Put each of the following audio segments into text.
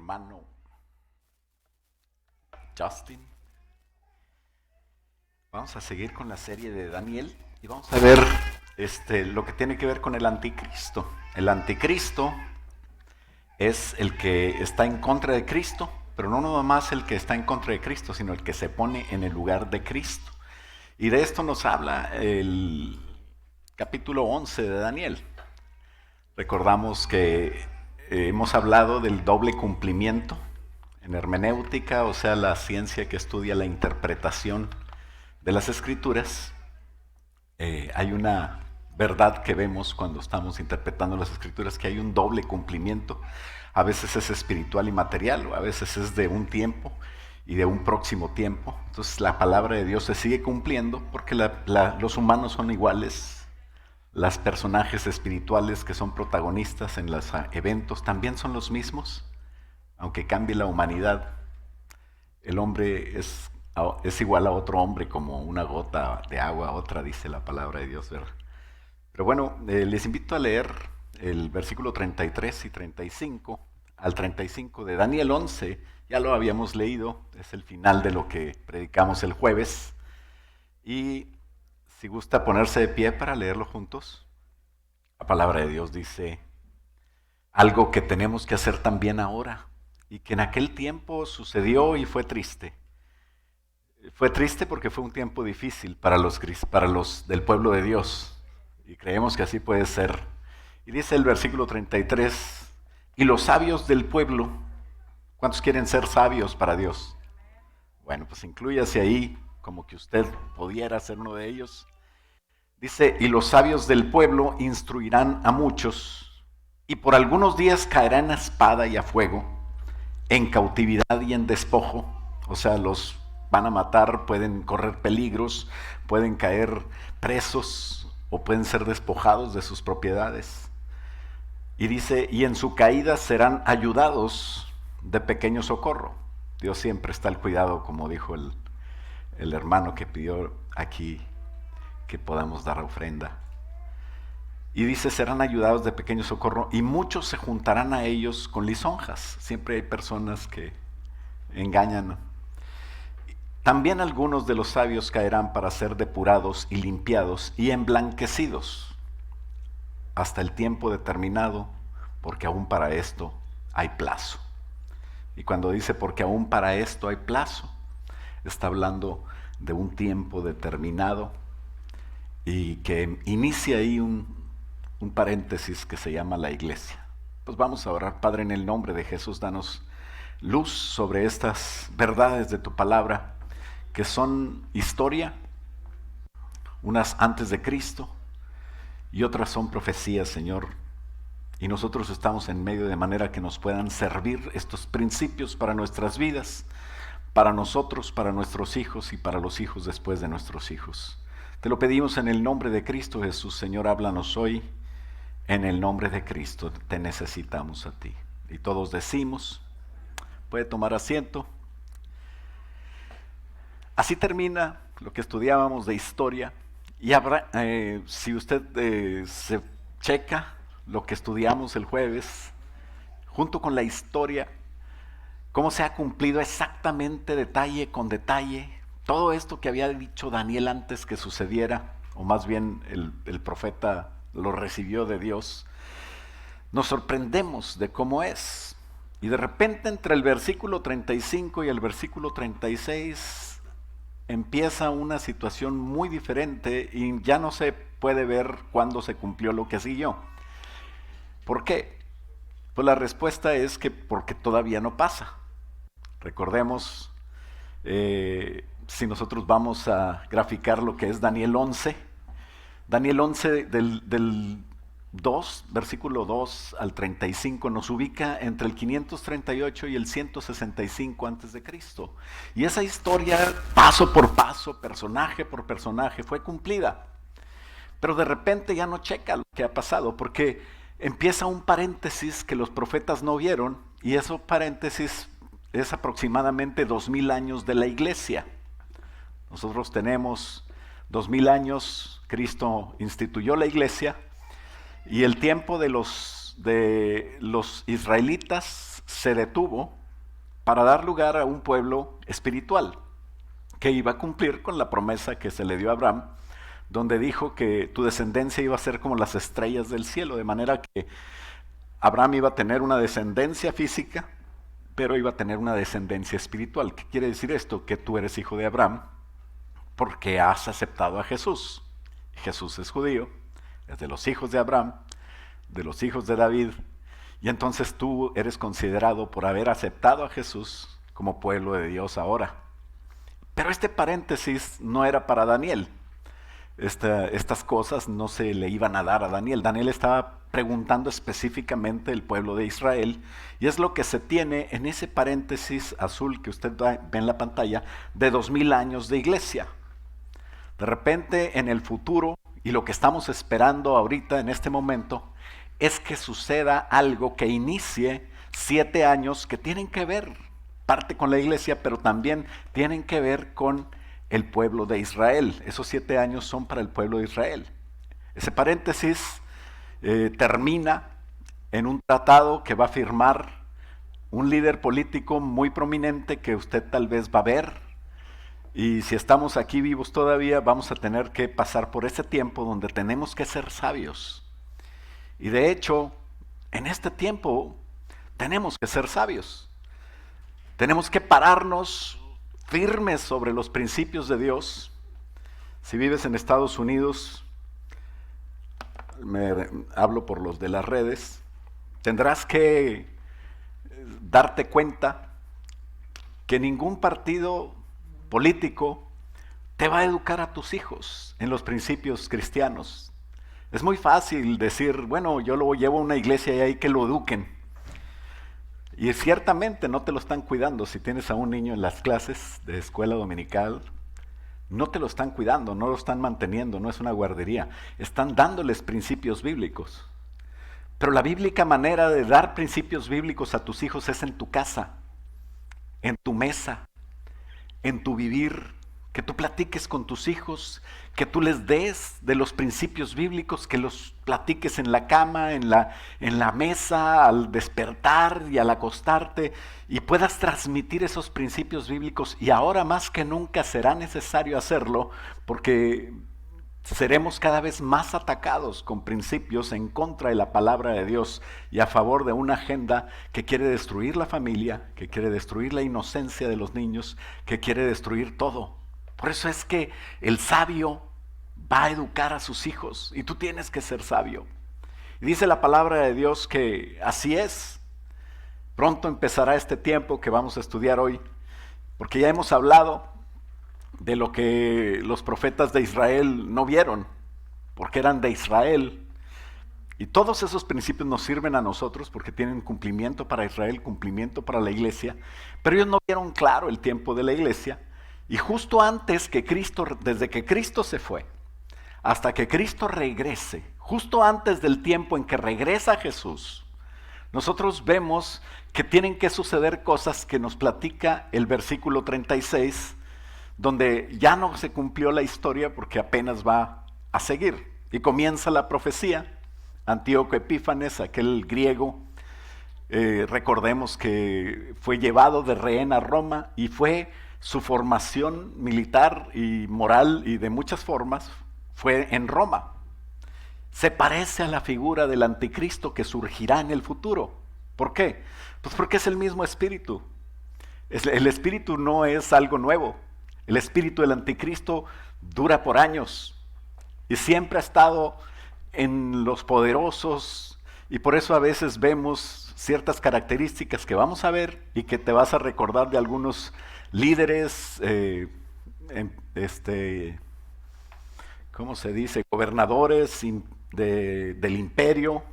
hermano Justin. Vamos a seguir con la serie de Daniel y vamos a ver lo que tiene que ver con el anticristo. El anticristo es el que está en contra de Cristo, pero no nada más el que está en contra de Cristo, sino el que se pone en el lugar de Cristo. Y de esto nos habla el capítulo 11 de Daniel. Recordamos que hemos hablado del doble cumplimiento en hermenéutica, o sea, la ciencia que estudia la interpretación de las escrituras. Hay una verdad que vemos cuando estamos interpretando las escrituras, que hay un doble cumplimiento. A veces es espiritual y material, o a veces es de un tiempo y de un próximo tiempo. Entonces la palabra de Dios se sigue cumpliendo porque los humanos son iguales. Los personajes espirituales que son protagonistas en los eventos también son los mismos. Aunque cambie la humanidad, el hombre es igual a otro hombre como una gota de agua a otra, dice la palabra de Dios, ¿verdad? Pero bueno, les invito a leer el versículo 33 y 35 al 35 de Daniel 11. Ya lo habíamos leído, es el final de lo que predicamos el jueves. Y si gusta ponerse de pie para leerlo juntos. La palabra de Dios dice algo que tenemos que hacer también ahora y que en aquel tiempo sucedió y fue triste. Fue triste porque fue un tiempo difícil para los del pueblo de Dios y creemos que así puede ser. Y dice el versículo 33, y los sabios del pueblo, ¿cuántos quieren ser sabios para Dios? Bueno, pues inclúyase ahí como que usted pudiera ser uno de ellos. Dice, y los sabios del pueblo instruirán a muchos, y por algunos días caerán a espada y a fuego, en cautividad y en despojo. O sea, los van a matar, pueden correr peligros, pueden caer presos o pueden ser despojados de sus propiedades. Y dice, y en su caída serán ayudados de pequeño socorro. Dios siempre está al cuidado, como dijo el hermano que pidió aquí que podamos dar ofrenda. Y dice, serán ayudados de pequeño socorro, y muchos se juntarán a ellos con lisonjas. Siempre hay personas que engañan. También algunos de los sabios caerán para ser depurados y limpiados y emblanquecidos hasta el tiempo determinado, porque aún para esto hay plazo. Y cuando dice porque aún para esto hay plazo, está hablando de un tiempo determinado y que inicia ahí un paréntesis que se llama la iglesia. Pues vamos a orar. Padre, en el nombre de Jesús, danos luz sobre estas verdades de tu palabra, que son historia, unas antes de Cristo y otras son profecías, Señor. Y nosotros estamos en medio de manera que nos puedan servir estos principios para nuestras vidas, para nosotros, para nuestros hijos y para los hijos después de nuestros hijos. Te lo pedimos en el nombre de Cristo Jesús. Señor, háblanos hoy. En el nombre de Cristo te necesitamos a ti. Y todos decimos, puede tomar asiento. Así termina lo que estudiábamos de historia. Y habrá, si usted se checa lo que estudiamos el jueves, junto con la historia, cómo se ha cumplido exactamente detalle con detalle todo esto que había dicho Daniel antes que sucediera, o más bien el profeta lo recibió de Dios. Nos sorprendemos de cómo es. Y de repente entre el versículo 35 y el versículo 36 empieza una situación muy diferente y ya no se puede ver cuándo se cumplió lo que siguió. ¿Por qué? Pues la respuesta es que porque todavía no pasa. Recordemos, si nosotros vamos a graficar lo que es Daniel 11 del 2, versículo 2 al 35, nos ubica entre el 538 y el 165 antes de Cristo. Y esa historia, paso por paso, personaje por personaje, fue cumplida. Pero de repente ya no checa lo que ha pasado, porque empieza un paréntesis que los profetas no vieron, y ese paréntesis es aproximadamente 2000 años de la iglesia. Nosotros tenemos 2000 años, Cristo instituyó la iglesia, y el tiempo de los israelitas se detuvo para dar lugar a un pueblo espiritual que iba a cumplir con la promesa que se le dio a Abraham, donde dijo que tu descendencia iba a ser como las estrellas del cielo, de manera que Abraham iba a tener una descendencia física, pero iba a tener una descendencia espiritual. ¿Qué quiere decir esto? Que tú eres hijo de Abraham porque has aceptado a Jesús. Jesús es judío, es de los hijos de Abraham, de los hijos de David, y entonces tú eres considerado por haber aceptado a Jesús como pueblo de Dios ahora. Pero este paréntesis no era para Daniel. Estas cosas no se le iban a dar a Daniel. Daniel estaba preguntando específicamente el pueblo de Israel, y es lo que se tiene en ese paréntesis azul que usted ve en la pantalla, de 2000 años de iglesia. De repente en el futuro, y lo que estamos esperando ahorita en este momento, es que suceda algo que inicie 7 años que tienen que ver, parte con la iglesia, pero también tienen que ver con el pueblo de Israel. Esos 7 años son para el pueblo de Israel. Ese paréntesis termina en un tratado que va a firmar un líder político muy prominente que usted tal vez va a ver. Y si estamos aquí vivos todavía, vamos a tener que pasar por ese tiempo donde tenemos que ser sabios. Y de hecho, en este tiempo tenemos que ser sabios. Tenemos que pararnos firmes sobre los principios de Dios. Si vives en Estados Unidos, hablo por los de las redes, tendrás que darte cuenta que ningún partido político te va a educar a tus hijos en los principios cristianos. Es muy fácil decir, bueno, yo lo llevo a una iglesia y ahí que lo eduquen. Y ciertamente no te lo están cuidando. Si tienes a un niño en las clases de escuela dominical, no te lo están cuidando, no lo están manteniendo, no es una guardería. Están dándoles principios bíblicos. Pero la bíblica manera de dar principios bíblicos a tus hijos es en tu casa, en tu mesa, en tu vivir, que tú platiques con tus hijos, que tú les des de los principios bíblicos, que los platiques en la cama, en la mesa, al despertar y al acostarte, y puedas transmitir esos principios bíblicos. Y ahora más que nunca será necesario hacerlo, porque seremos cada vez más atacados con principios en contra de la palabra de Dios y a favor de una agenda que quiere destruir la familia, que quiere destruir la inocencia de los niños, que quiere destruir todo. Por eso es que el sabio va a educar a sus hijos y tú tienes que ser sabio. Y dice la palabra de Dios que así es. Pronto empezará este tiempo que vamos a estudiar hoy, porque ya hemos hablado de lo que los profetas de Israel no vieron, porque eran de Israel. Y todos esos principios nos sirven a nosotros porque tienen cumplimiento para Israel, cumplimiento para la iglesia, pero ellos no vieron claro el tiempo de la iglesia. Y justo antes que Cristo, desde que Cristo se fue, hasta que Cristo regrese, justo antes del tiempo en que regresa Jesús, nosotros vemos que tienen que suceder cosas que nos platica el versículo 36, donde ya no se cumplió la historia porque apenas va a seguir. Y comienza la profecía. Antíoco Epífanes, aquel griego, recordemos que fue llevado de rehén a Roma y fue su formación militar y moral y de muchas formas fue en Roma. Se parece a la figura del anticristo que surgirá en el futuro. ¿Por qué? Pues porque es el mismo espíritu. El espíritu no es algo nuevo. El espíritu del anticristo dura por años y siempre ha estado en los poderosos, y por eso a veces vemos ciertas características que vamos a ver y que te vas a recordar de algunos líderes, ¿cómo se dice? Gobernadores del imperio,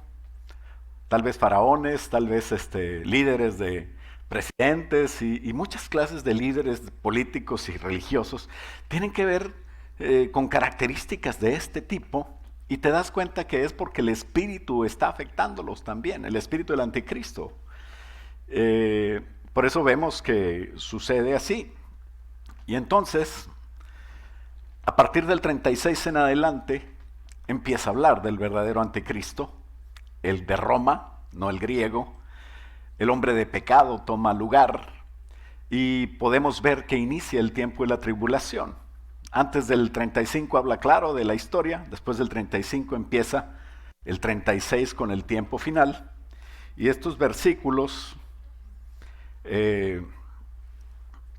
tal vez faraones, tal vez líderes de presidentes y muchas clases de líderes políticos y religiosos tienen que ver con características de este tipo, y te das cuenta que es porque el espíritu está afectándolos también, el espíritu del anticristo. Por eso vemos que sucede así. Y entonces, a partir del 36 en adelante, empieza a hablar del verdadero anticristo, el de Roma, no el griego. el hombre de pecado toma lugar y podemos ver que inicia el tiempo de la tribulación. Antes del 35 habla claro de la historia, después del 35 empieza el 36 con el tiempo final. Y estos versículos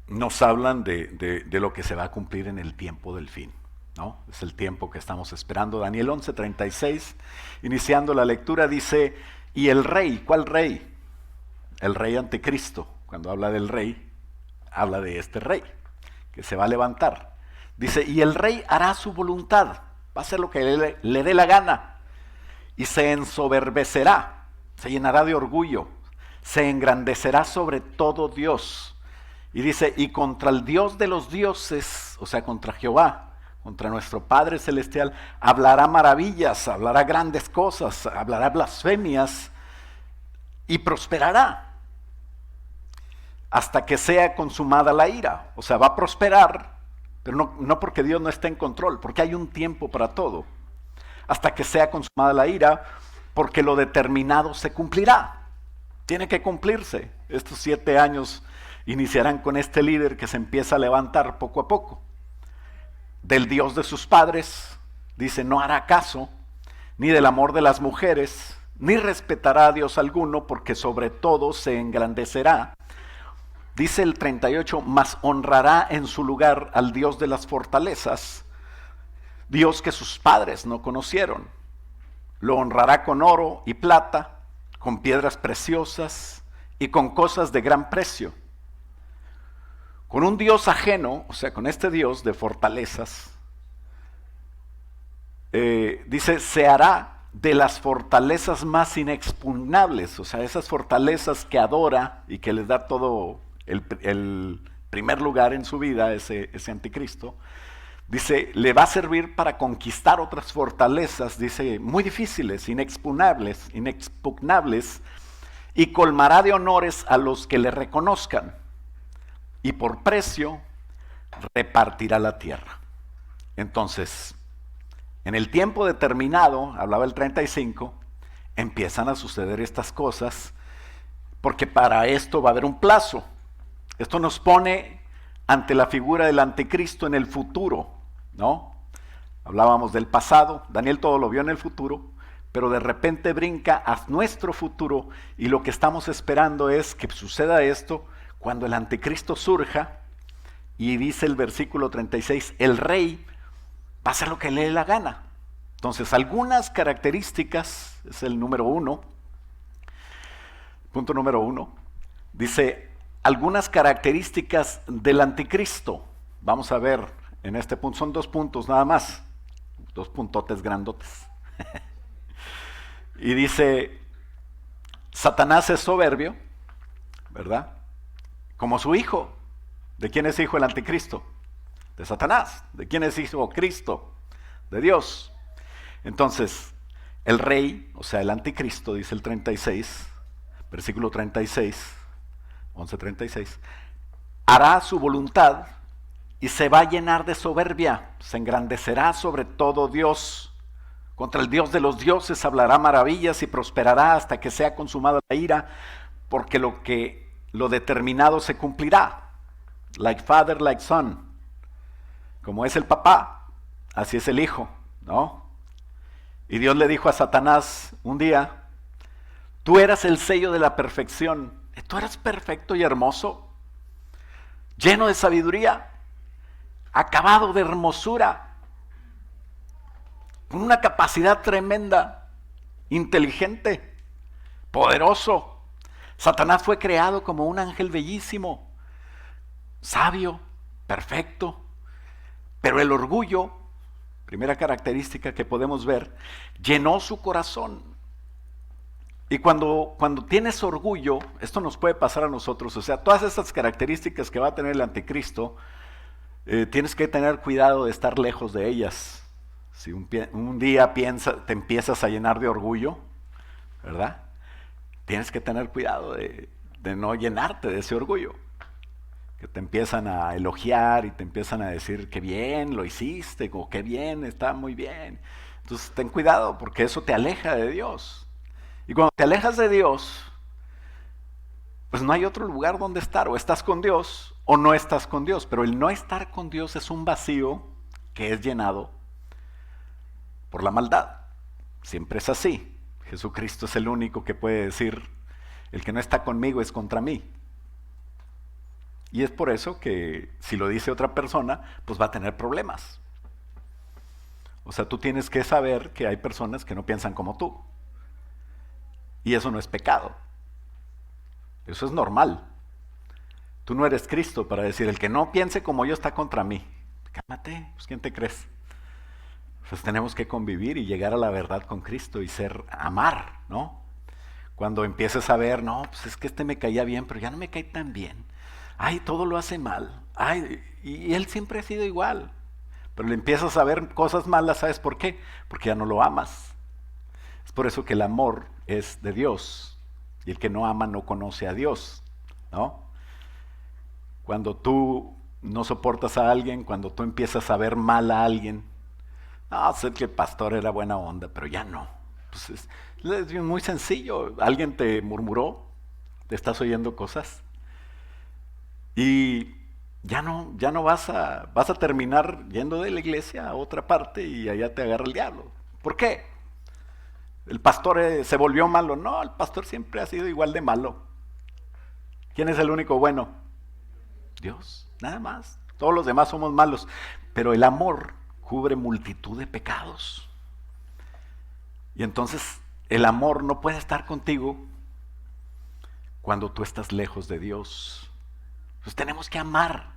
nos hablan de lo que se va a cumplir en el tiempo del fin, ¿no? Es el tiempo que estamos esperando. Daniel 11:36, iniciando la lectura, dice, y el rey, ¿cuál rey? El rey anticristo. Cuando habla del rey, habla de este rey, que se va a levantar. Dice, y el rey hará su voluntad, va a hacer lo que le dé la gana, y se ensoberbecerá, se llenará de orgullo, se engrandecerá sobre todo Dios. Y dice, y contra el Dios de los dioses, o sea, contra Jehová, contra nuestro Padre Celestial, hablará maravillas, hablará grandes cosas, hablará blasfemias, y prosperará, hasta que sea consumada la ira. O sea, va a prosperar, pero no porque Dios no esté en control, porque hay un tiempo para todo. Hasta que sea consumada la ira, porque lo determinado se cumplirá. Tiene que cumplirse. Estos 7 años iniciarán con este líder que se empieza a levantar poco a poco. Del Dios de sus padres, dice, no hará caso, ni del amor de las mujeres, ni respetará a Dios alguno, porque sobre todo se engrandecerá. Dice el 38, mas honrará en su lugar al Dios de las fortalezas, Dios que sus padres no conocieron. Lo honrará con oro y plata, con piedras preciosas y con cosas de gran precio. Con un Dios ajeno, o sea, con este Dios de fortalezas, dice, se hará de las fortalezas más inexpugnables, o sea, esas fortalezas que adora y que les da todo el primer lugar en su vida, ese anticristo. Dice, le va a servir para conquistar otras fortalezas, dice, muy difíciles, inexpugnables, y colmará de honores a los que le reconozcan, y por precio repartirá la tierra. Entonces, en el tiempo determinado, hablaba el 35, empiezan a suceder estas cosas, porque para esto va a haber un plazo. Esto nos pone ante la figura del anticristo en el futuro, ¿no? Hablábamos del pasado, Daniel todo lo vio en el futuro, pero de repente brinca a nuestro futuro y lo que estamos esperando es que suceda esto cuando el anticristo surja. Y dice el versículo 36, el rey va a hacer lo que le dé la gana. Entonces, algunas características, es el número 1, punto número 1, dice, algunas características del anticristo. Vamos a ver en este punto, son 2 puntos nada más, 2 puntotes grandotes. Y dice, Satanás es soberbio, ¿verdad? Como su hijo. ¿De quién es hijo el anticristo? De Satanás. ¿De quién es hijo Cristo? De Dios. Entonces, el rey, o sea, el anticristo, dice el 36, versículo 36, 11:36, hará su voluntad y se va a llenar de soberbia, se engrandecerá sobre todo Dios. Contra el Dios de los dioses hablará maravillas y prosperará hasta que sea consumada la ira, porque lo determinado se cumplirá. Like father, like son. Como es el papá, así es el hijo, ¿no? Y Dios le dijo a Satanás un día, tú eras el sello de la perfección, tú eras perfecto y hermoso, lleno de sabiduría, acabado de hermosura, con una capacidad tremenda, inteligente, poderoso. Satanás fue creado como un ángel bellísimo, sabio, perfecto, pero el orgullo, primera característica que podemos ver, llenó su corazón. Y cuando tienes orgullo, esto nos puede pasar a nosotros, o sea, todas estas características que va a tener el anticristo, tienes que tener cuidado de estar lejos de ellas. Si un día te empiezas a llenar de orgullo, ¿verdad? Tienes que tener cuidado de no llenarte de ese orgullo. Que te empiezan a elogiar y te empiezan a decir qué bien lo hiciste, o qué bien, está muy bien. Entonces ten cuidado porque eso te aleja de Dios. Y cuando te alejas de Dios, pues no hay otro lugar donde estar. O estás con Dios o no estás con Dios. Pero el no estar con Dios es un vacío que es llenado por la maldad. Siempre es así. Jesucristo es el único que puede decir, el que no está conmigo es contra mí. Y es por eso que si lo dice otra persona, pues va a tener problemas. O sea, tú tienes que saber que hay personas que no piensan como tú. Y eso no es pecado. Eso es normal. Tú no eres Cristo para decir, el que no piense como yo está contra mí. Cálmate, pues ¿quién te crees? Pues tenemos que convivir y llegar a la verdad con Cristo y amar, ¿no? Cuando empieces a ver, no, pues es que este me caía bien, pero ya no me cae tan bien. Ay, todo lo hace mal. Ay, y él siempre ha sido igual. Pero le empiezas a ver cosas malas, ¿sabes por qué? Porque ya no lo amas. Es por eso que el amor es de Dios. Y el que no ama no conoce a Dios, ¿no? Cuando tú no soportas a alguien, cuando tú empiezas a ver mal a alguien, no, sé que el pastor era buena onda, pero ya no. Pues es muy sencillo. Alguien te murmuró, te estás oyendo cosas y ya no vas a terminar yendo de la iglesia a otra parte y allá te agarra el diablo. ¿Por qué? ¿El pastor se volvió malo? No, el pastor siempre ha sido igual de malo. ¿Quién es el único bueno? Dios, nada más. Todos los demás somos malos. Pero el amor cubre multitud de pecados. Y entonces el amor no puede estar contigo cuando tú estás lejos de Dios. Pues tenemos que amar.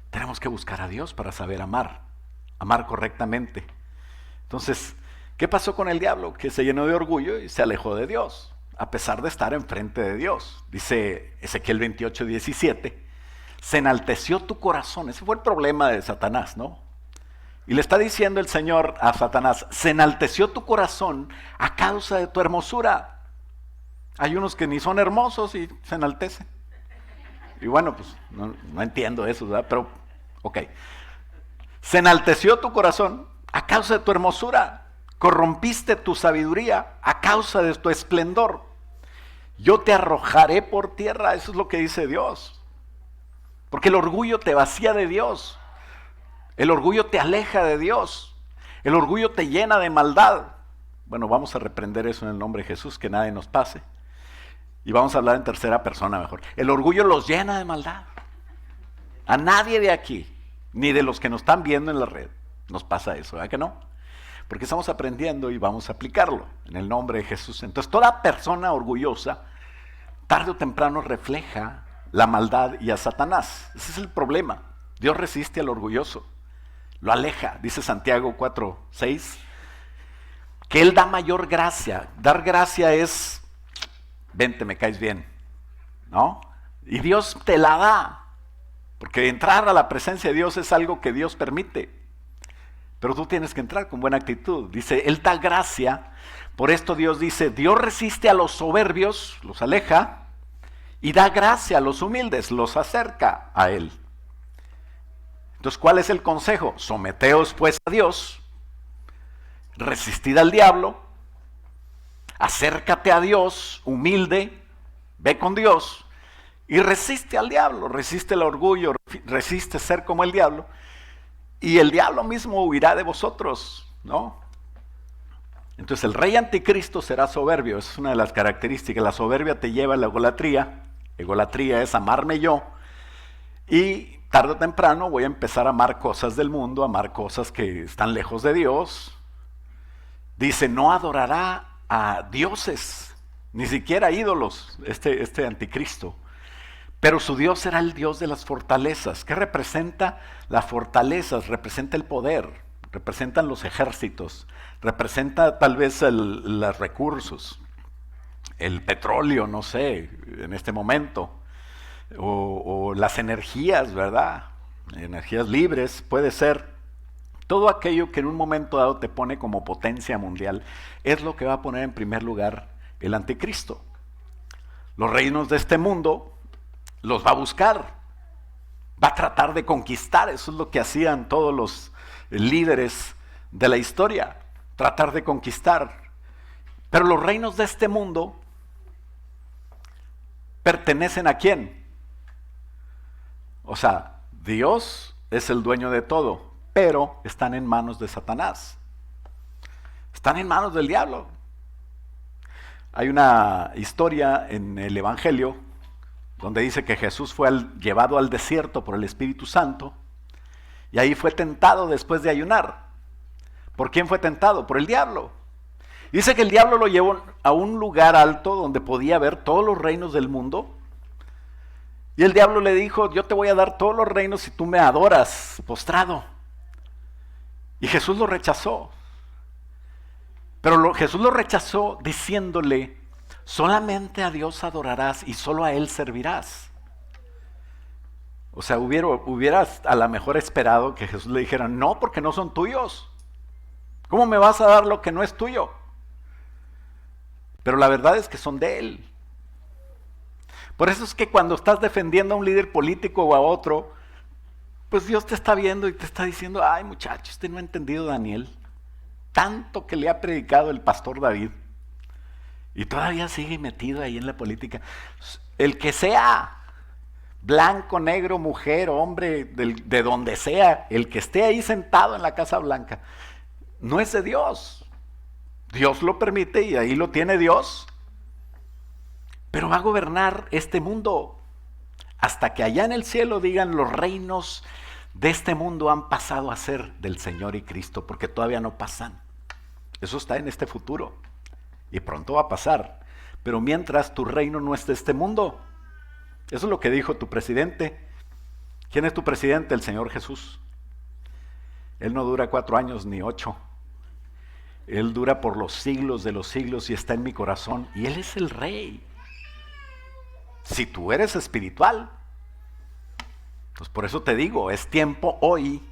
Tenemos que buscar a Dios para saber amar. Amar correctamente. Entonces, ¿qué pasó con el diablo? Que se llenó de orgullo y se alejó de Dios, a pesar de estar enfrente de Dios. Dice Ezequiel 28:17, se enalteció tu corazón. Ese fue el problema de Satanás, ¿no? Y le está diciendo el Señor a Satanás, se enalteció tu corazón a causa de tu hermosura. Hay unos que ni son hermosos y se enaltecen. Y bueno, pues no entiendo eso, ¿verdad? Pero, ok. Se enalteció tu corazón a causa de tu hermosura. Corrompiste tu sabiduría a causa de tu esplendor. Yo te arrojaré por tierra. Eso es lo que dice Dios. Porque el orgullo te vacía de Dios. El orgullo te aleja de Dios. El orgullo te llena de maldad. Bueno, vamos a reprender eso en el nombre de Jesús, que nadie nos pase. Y vamos a hablar en tercera persona mejor. El orgullo los llena de maldad. A nadie de aquí, ni de los que nos están viendo en la red, nos pasa eso, ¿verdad que no? Porque estamos aprendiendo y vamos a aplicarlo en el nombre de Jesús. Entonces, toda persona orgullosa, tarde o temprano refleja la maldad y a Satanás. Ese es el problema. Dios resiste al orgulloso. Lo aleja, dice Santiago 4:6, que Él da mayor gracia. Dar gracia es, vente, me caes bien, ¿no? Y Dios te la da, porque entrar a la presencia de Dios es algo que Dios permite. Pero tú tienes que entrar con buena actitud. Dice, Él da gracia. Por esto Dios dice, Dios resiste a los soberbios, los aleja, y da gracia a los humildes, los acerca a Él. Entonces, ¿cuál es el consejo? Someteos pues a Dios, resistid al diablo, acércate a Dios, humilde, ve con Dios y resiste al diablo, resiste el orgullo, resiste ser como el diablo y el diablo mismo huirá de vosotros, ¿no? Entonces el rey anticristo será soberbio, esa es una de las características. La soberbia te lleva a la egolatría. Egolatría es amarme yo y tarde o temprano voy a empezar a amar cosas del mundo, a amar cosas que están lejos de Dios. Dice, no adorará a dioses, ni siquiera ídolos, este anticristo. Pero su Dios será el Dios de las fortalezas. ¿Qué representa las fortalezas? Representa el poder, representan los ejércitos, representa tal vez los recursos, el petróleo, no sé, en este momento. O las energías, ¿verdad? Energías libres, puede ser. Todo aquello que en un momento dado te pone como potencia mundial es lo que va a poner en primer lugar el anticristo. Los reinos de este mundo los va a buscar, va a tratar de conquistar. Eso es lo que hacían todos los líderes de la historia, tratar de conquistar. Pero los reinos de este mundo ¿pertenecen a quién? O sea, Dios es el dueño de todo, pero están en manos de Satanás. Están en manos del diablo. Hay una historia en el Evangelio donde dice que Jesús fue llevado al desierto por el Espíritu Santo y ahí fue tentado después de ayunar. ¿Por quién fue tentado? Por el diablo. Dice que el diablo lo llevó a un lugar alto donde podía ver todos los reinos del mundo. Y el diablo le dijo, yo te voy a dar todos los reinos si tú me adoras postrado. Y Jesús lo rechazó. Pero Jesús lo rechazó diciéndole, solamente a Dios adorarás y solo a Él servirás. O sea, hubieras a lo mejor esperado que Jesús le dijera, no, porque no son tuyos. ¿Cómo me vas a dar lo que no es tuyo? Pero la verdad es que son de Él. Por eso es que cuando estás defendiendo a un líder político o a otro, pues Dios te está viendo y te está diciendo, ay muchacho, usted no ha entendido Daniel. Tanto que le ha predicado el pastor David. Y todavía sigue metido ahí en la política. El que sea blanco, negro, mujer, hombre, de donde sea, el que esté ahí sentado en la Casa Blanca, no es de Dios. Dios lo permite y ahí lo tiene Dios. Pero va a gobernar este mundo hasta que allá en el cielo digan los reinos de este mundo han pasado a ser del Señor y Cristo, porque todavía no pasan. Eso está en este futuro y pronto va a pasar. Pero mientras tu reino no es de este mundo. Eso es lo que dijo tu presidente. ¿Quién es tu presidente? El Señor Jesús. Él no dura 4 años ni 8. Él dura por los siglos de los siglos y está en mi corazón. Y Él es el Rey. Si tú eres espiritual, pues por eso te digo, es tiempo hoy,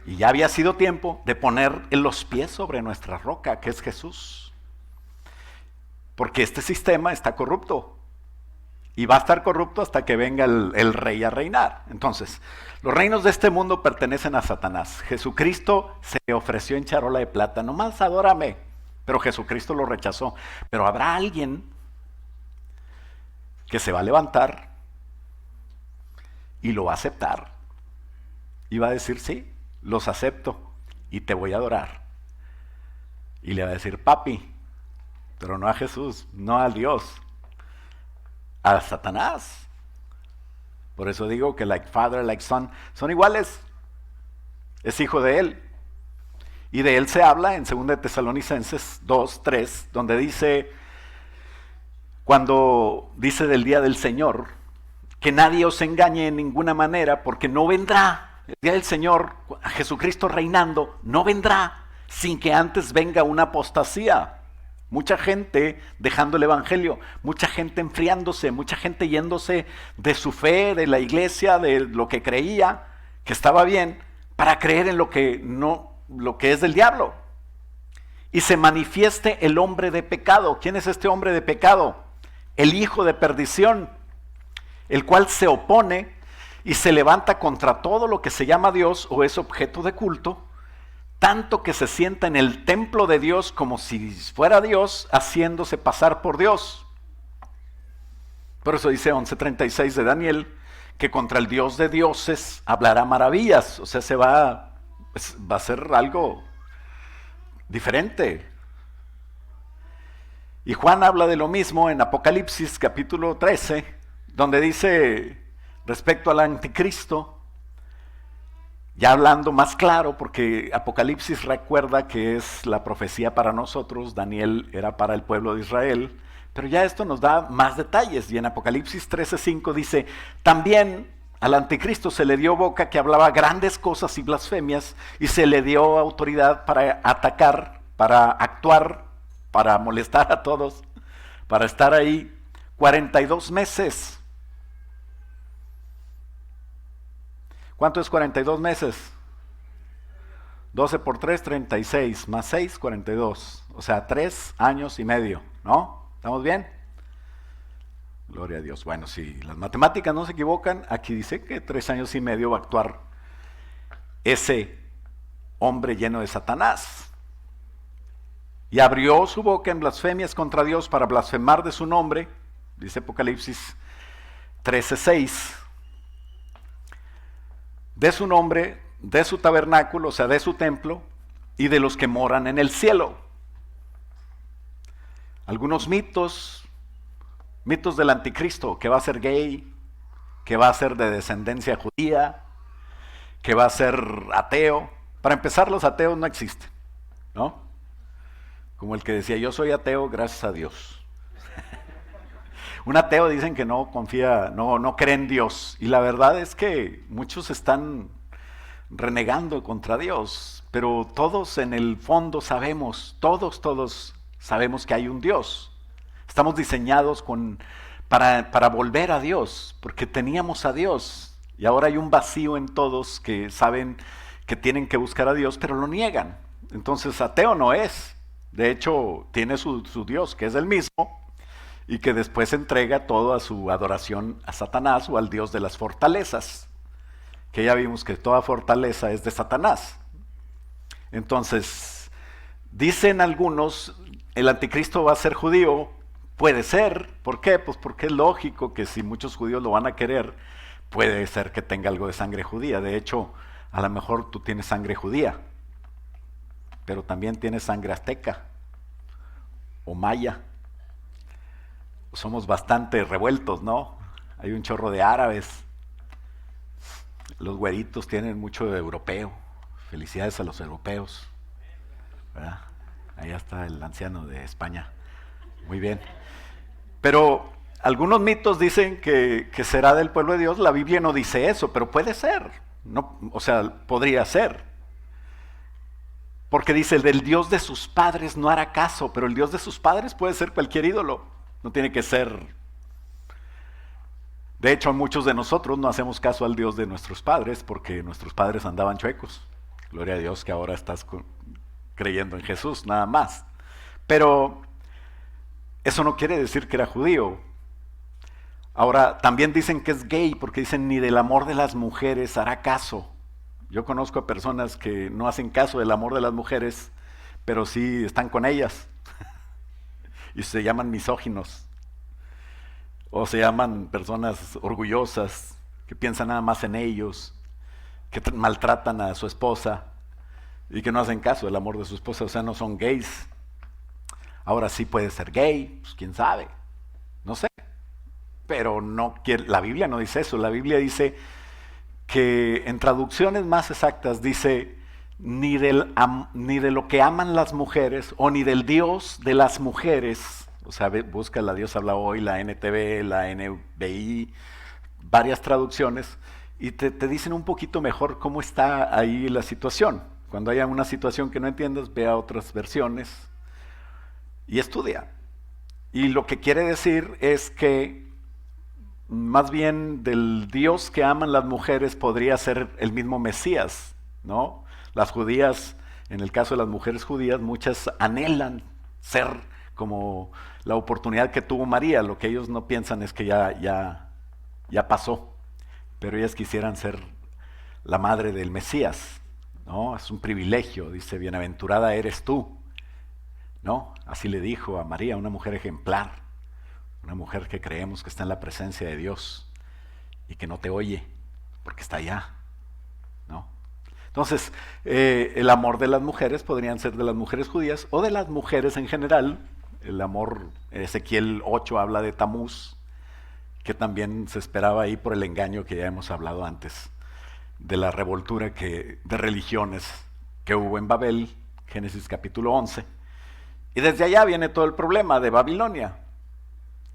y ya había sido tiempo de poner los pies sobre nuestra roca, que es Jesús. Porque este sistema está corrupto, y va a estar corrupto hasta que venga el Rey a reinar. Entonces, los reinos de este mundo pertenecen a Satanás. Jesucristo se ofreció en charola de plata, nomás adórame, pero Jesucristo lo rechazó. Pero habrá alguien que se va a levantar y lo va a aceptar y va a decir, sí, los acepto y te voy a adorar. Y le va a decir, papi, pero no a Jesús, no a Dios, a Satanás. Por eso digo que like father, like son, son iguales. Es hijo de Él. Y de Él se habla en 2 Tesalonicenses 2:3, donde dice, cuando dice del día del Señor, que nadie os engañe en ninguna manera, porque no vendrá el día del Señor, a Jesucristo reinando, no vendrá sin que antes venga una apostasía. Mucha gente dejando el evangelio, mucha gente enfriándose, mucha gente yéndose de su fe, de la iglesia, de lo que creía que estaba bien, para creer en lo que no, lo que es del diablo. Y se manifieste el hombre de pecado. ¿Quién es este hombre de pecado? El hijo de perdición, el cual se opone y se levanta contra todo lo que se llama Dios o es objeto de culto, tanto que se sienta en el templo de Dios como si fuera Dios, haciéndose pasar por Dios. Por eso dice 11:36 de Daniel, que contra el Dios de dioses hablará maravillas. O sea, va a ser algo diferente. Y Juan habla de lo mismo en Apocalipsis capítulo 13, donde dice respecto al anticristo, ya hablando más claro, porque Apocalipsis recuerda que es la profecía para nosotros, Daniel era para el pueblo de Israel, pero ya esto nos da más detalles. Y en Apocalipsis 13:5 dice, también al anticristo se le dio boca que hablaba grandes cosas y blasfemias, y se le dio autoridad para atacar, para actuar, para molestar a todos, para estar ahí 42 meses. ¿Cuánto es 42 meses? 12 por 3, 36, más 6, 42. O sea, 3 años y medio, ¿no? ¿Estamos bien? Gloria a Dios. Bueno, si las matemáticas no se equivocan, aquí dice que 3 años y medio va a actuar ese hombre lleno de Satanás. Y abrió su boca en blasfemias contra Dios para blasfemar de su nombre Dice Apocalipsis 13:6. De su nombre, de su tabernáculo, o sea, de su templo, y de los que moran en el cielo. Algunos mitos del anticristo, que va a ser gay, que va a ser de descendencia judía, que va a ser ateo. Para empezar, los ateos no existen, ¿no? Como el que decía, yo soy ateo gracias a Dios. Un ateo dicen que no confía, no cree en Dios. Y la verdad es que muchos están renegando contra Dios, pero todos en el fondo sabemos, todos sabemos que hay un Dios. Estamos diseñados para volver a Dios, porque teníamos a Dios. Y ahora hay un vacío en todos que saben que tienen que buscar a Dios, pero lo niegan. Entonces ateo no es. De hecho, tiene su Dios, que es el mismo, y que después entrega todo a su adoración a Satanás o al Dios de las fortalezas, que ya vimos que toda fortaleza es de Satanás. Entonces, dicen algunos, el anticristo va a ser judío. Puede ser. ¿Por qué? Pues porque es lógico que si muchos judíos lo van a querer, puede ser que tenga algo de sangre judía. De hecho, a lo mejor tú tienes sangre judía, pero también tienes sangre azteca o maya. Somos bastante revueltos, ¿no? Hay un chorro de árabes. Los güeritos tienen mucho de europeo. Felicidades a los europeos, ¿verdad? Allá está el anciano de España. Muy bien. Pero algunos mitos dicen que será del pueblo de Dios. La Biblia no dice eso, pero puede ser. No, o sea, podría ser. Porque dice, el del Dios de sus padres no hará caso, pero el Dios de sus padres puede ser cualquier ídolo. No tiene que ser. De hecho, muchos de nosotros no hacemos caso al Dios de nuestros padres porque nuestros padres andaban chuecos. Gloria a Dios que ahora estás creyendo en Jesús, nada más. Pero eso no quiere decir que era judío. Ahora, también dicen que es gay porque dicen ni del amor de las mujeres hará caso. Yo conozco a personas que no hacen caso del amor de las mujeres, pero sí están con ellas. Y se llaman misóginos. O se llaman personas orgullosas, que piensan nada más en ellos, que maltratan a su esposa y que no hacen caso del amor de su esposa, o sea, no son gays. Ahora sí puede ser gay, pues quién sabe, no sé. Pero no, la Biblia no dice eso. La Biblia dice que en traducciones más exactas dice ni de lo que aman las mujeres o ni del Dios de las mujeres. O sea, busca la Dios habla hoy, la NTV, la NBI, varias traducciones, y te dicen un poquito mejor cómo está ahí la situación. Cuando haya una situación que no entiendas, ve a otras versiones y estudia. Y lo que quiere decir es que más bien del Dios que aman las mujeres podría ser el mismo Mesías, ¿no? Las judías, en el caso de las mujeres judías, muchas anhelan ser como la oportunidad que tuvo María. Lo que ellos no piensan es que ya pasó, pero ellas quisieran ser la madre del Mesías, ¿no? Es un privilegio, dice, bienaventurada eres tú, ¿no? Así le dijo a María, una mujer ejemplar, una mujer que creemos que está en la presencia de Dios y que no te oye porque está allá, ¿no? Entonces, el amor de las mujeres podrían ser de las mujeres judías o de las mujeres en general. El amor, Ezequiel 8 habla de Tamuz, que también se esperaba ahí por el engaño que ya hemos hablado antes, de la revoltura de religiones que hubo en Babel, Génesis capítulo 11. Y desde allá viene todo el problema de Babilonia.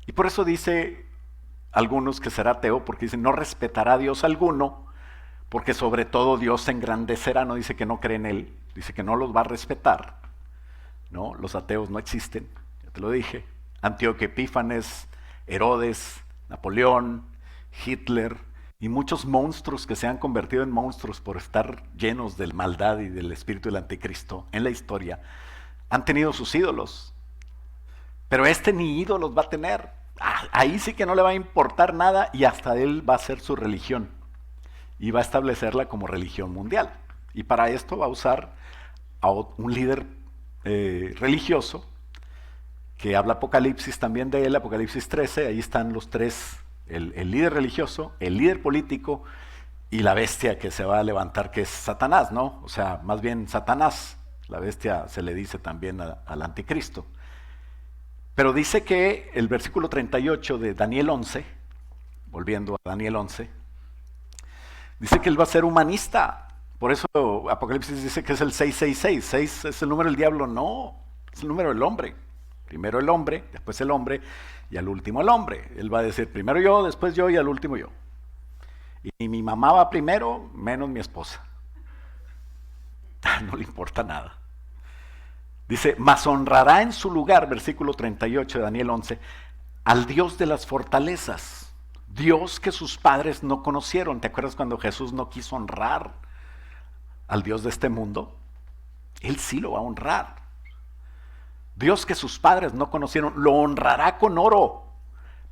Y por eso dice algunos que será ateo, porque dicen no respetará a Dios alguno, porque sobre todo Dios se engrandecerá, no dice que no cree en él, dice que no los va a respetar, ¿no? Los ateos no existen, ya te lo dije. Antíoco Epífanes, Herodes, Napoleón, Hitler y muchos monstruos que se han convertido en monstruos por estar llenos de maldad y del espíritu del anticristo en la historia, han tenido sus ídolos. Pero ni ídolos va a tener. Ahí sí que no le va a importar nada y hasta él va a ser su religión. Y va a establecerla como religión mundial. Y para esto va a usar a un líder religioso que habla Apocalipsis también de él, Apocalipsis 13, ahí están los tres, el líder religioso, el líder político y la bestia que se va a levantar, que es Satanás, ¿no? O sea, más bien Satanás, la bestia se le dice también al anticristo. Pero dice que el versículo 38 de Daniel 11, volviendo a Daniel 11, dice que él va a ser humanista. Por eso Apocalipsis dice que es el 666. 6 es el número del diablo, no, es el número del hombre. Primero el hombre, después el hombre y al último el hombre. Él va a decir primero yo, después yo y al último yo. Y mi mamá va primero, menos mi esposa. No le importa nada. Dice, mas honrará en su lugar, versículo 38 de Daniel 11, al Dios de las fortalezas. Dios que sus padres no conocieron. ¿Te acuerdas cuando Jesús no quiso honrar al Dios de este mundo? Él sí lo va a honrar. Dios que sus padres no conocieron, lo honrará con oro,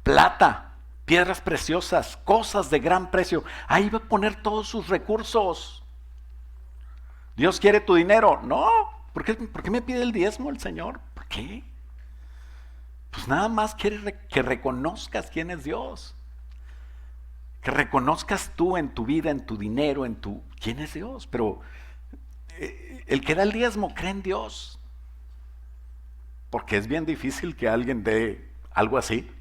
plata, piedras preciosas, cosas de gran precio. Ahí va a poner todos sus recursos. Dios quiere tu dinero. No, ¿por qué me pide el diezmo el Señor? ¿Por qué? Pues nada más quiere que reconozcas quién es Dios. Que reconozcas tú en tu vida, en tu dinero, quién es Dios. Pero el que da el diezmo cree en Dios. Porque es bien difícil que alguien dé algo así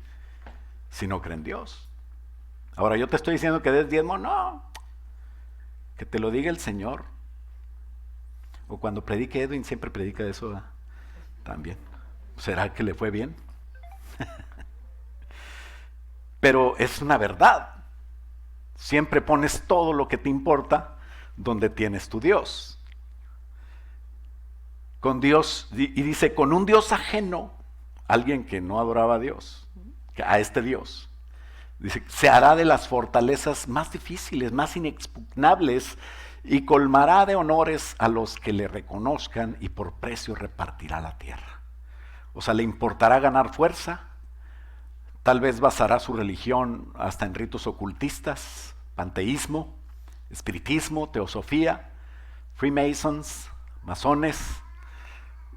si no cree en Dios. Ahora yo te estoy diciendo que des diezmo, no. Que te lo diga el Señor. O cuando predique Edwin, siempre predica eso, ¿verdad? También. ¿Será que le fue bien? Pero es una verdad. Siempre pones todo lo que te importa donde tienes tu Dios. Con Dios, y dice, con un Dios ajeno, alguien que no adoraba a Dios, a este Dios, dice, se hará de las fortalezas más difíciles, más inexpugnables, y colmará de honores a los que le reconozcan, y por precio repartirá la tierra. O sea, le importará ganar fuerza, tal vez basará su religión hasta en ritos ocultistas, panteísmo, espiritismo, teosofía, freemasons, masones,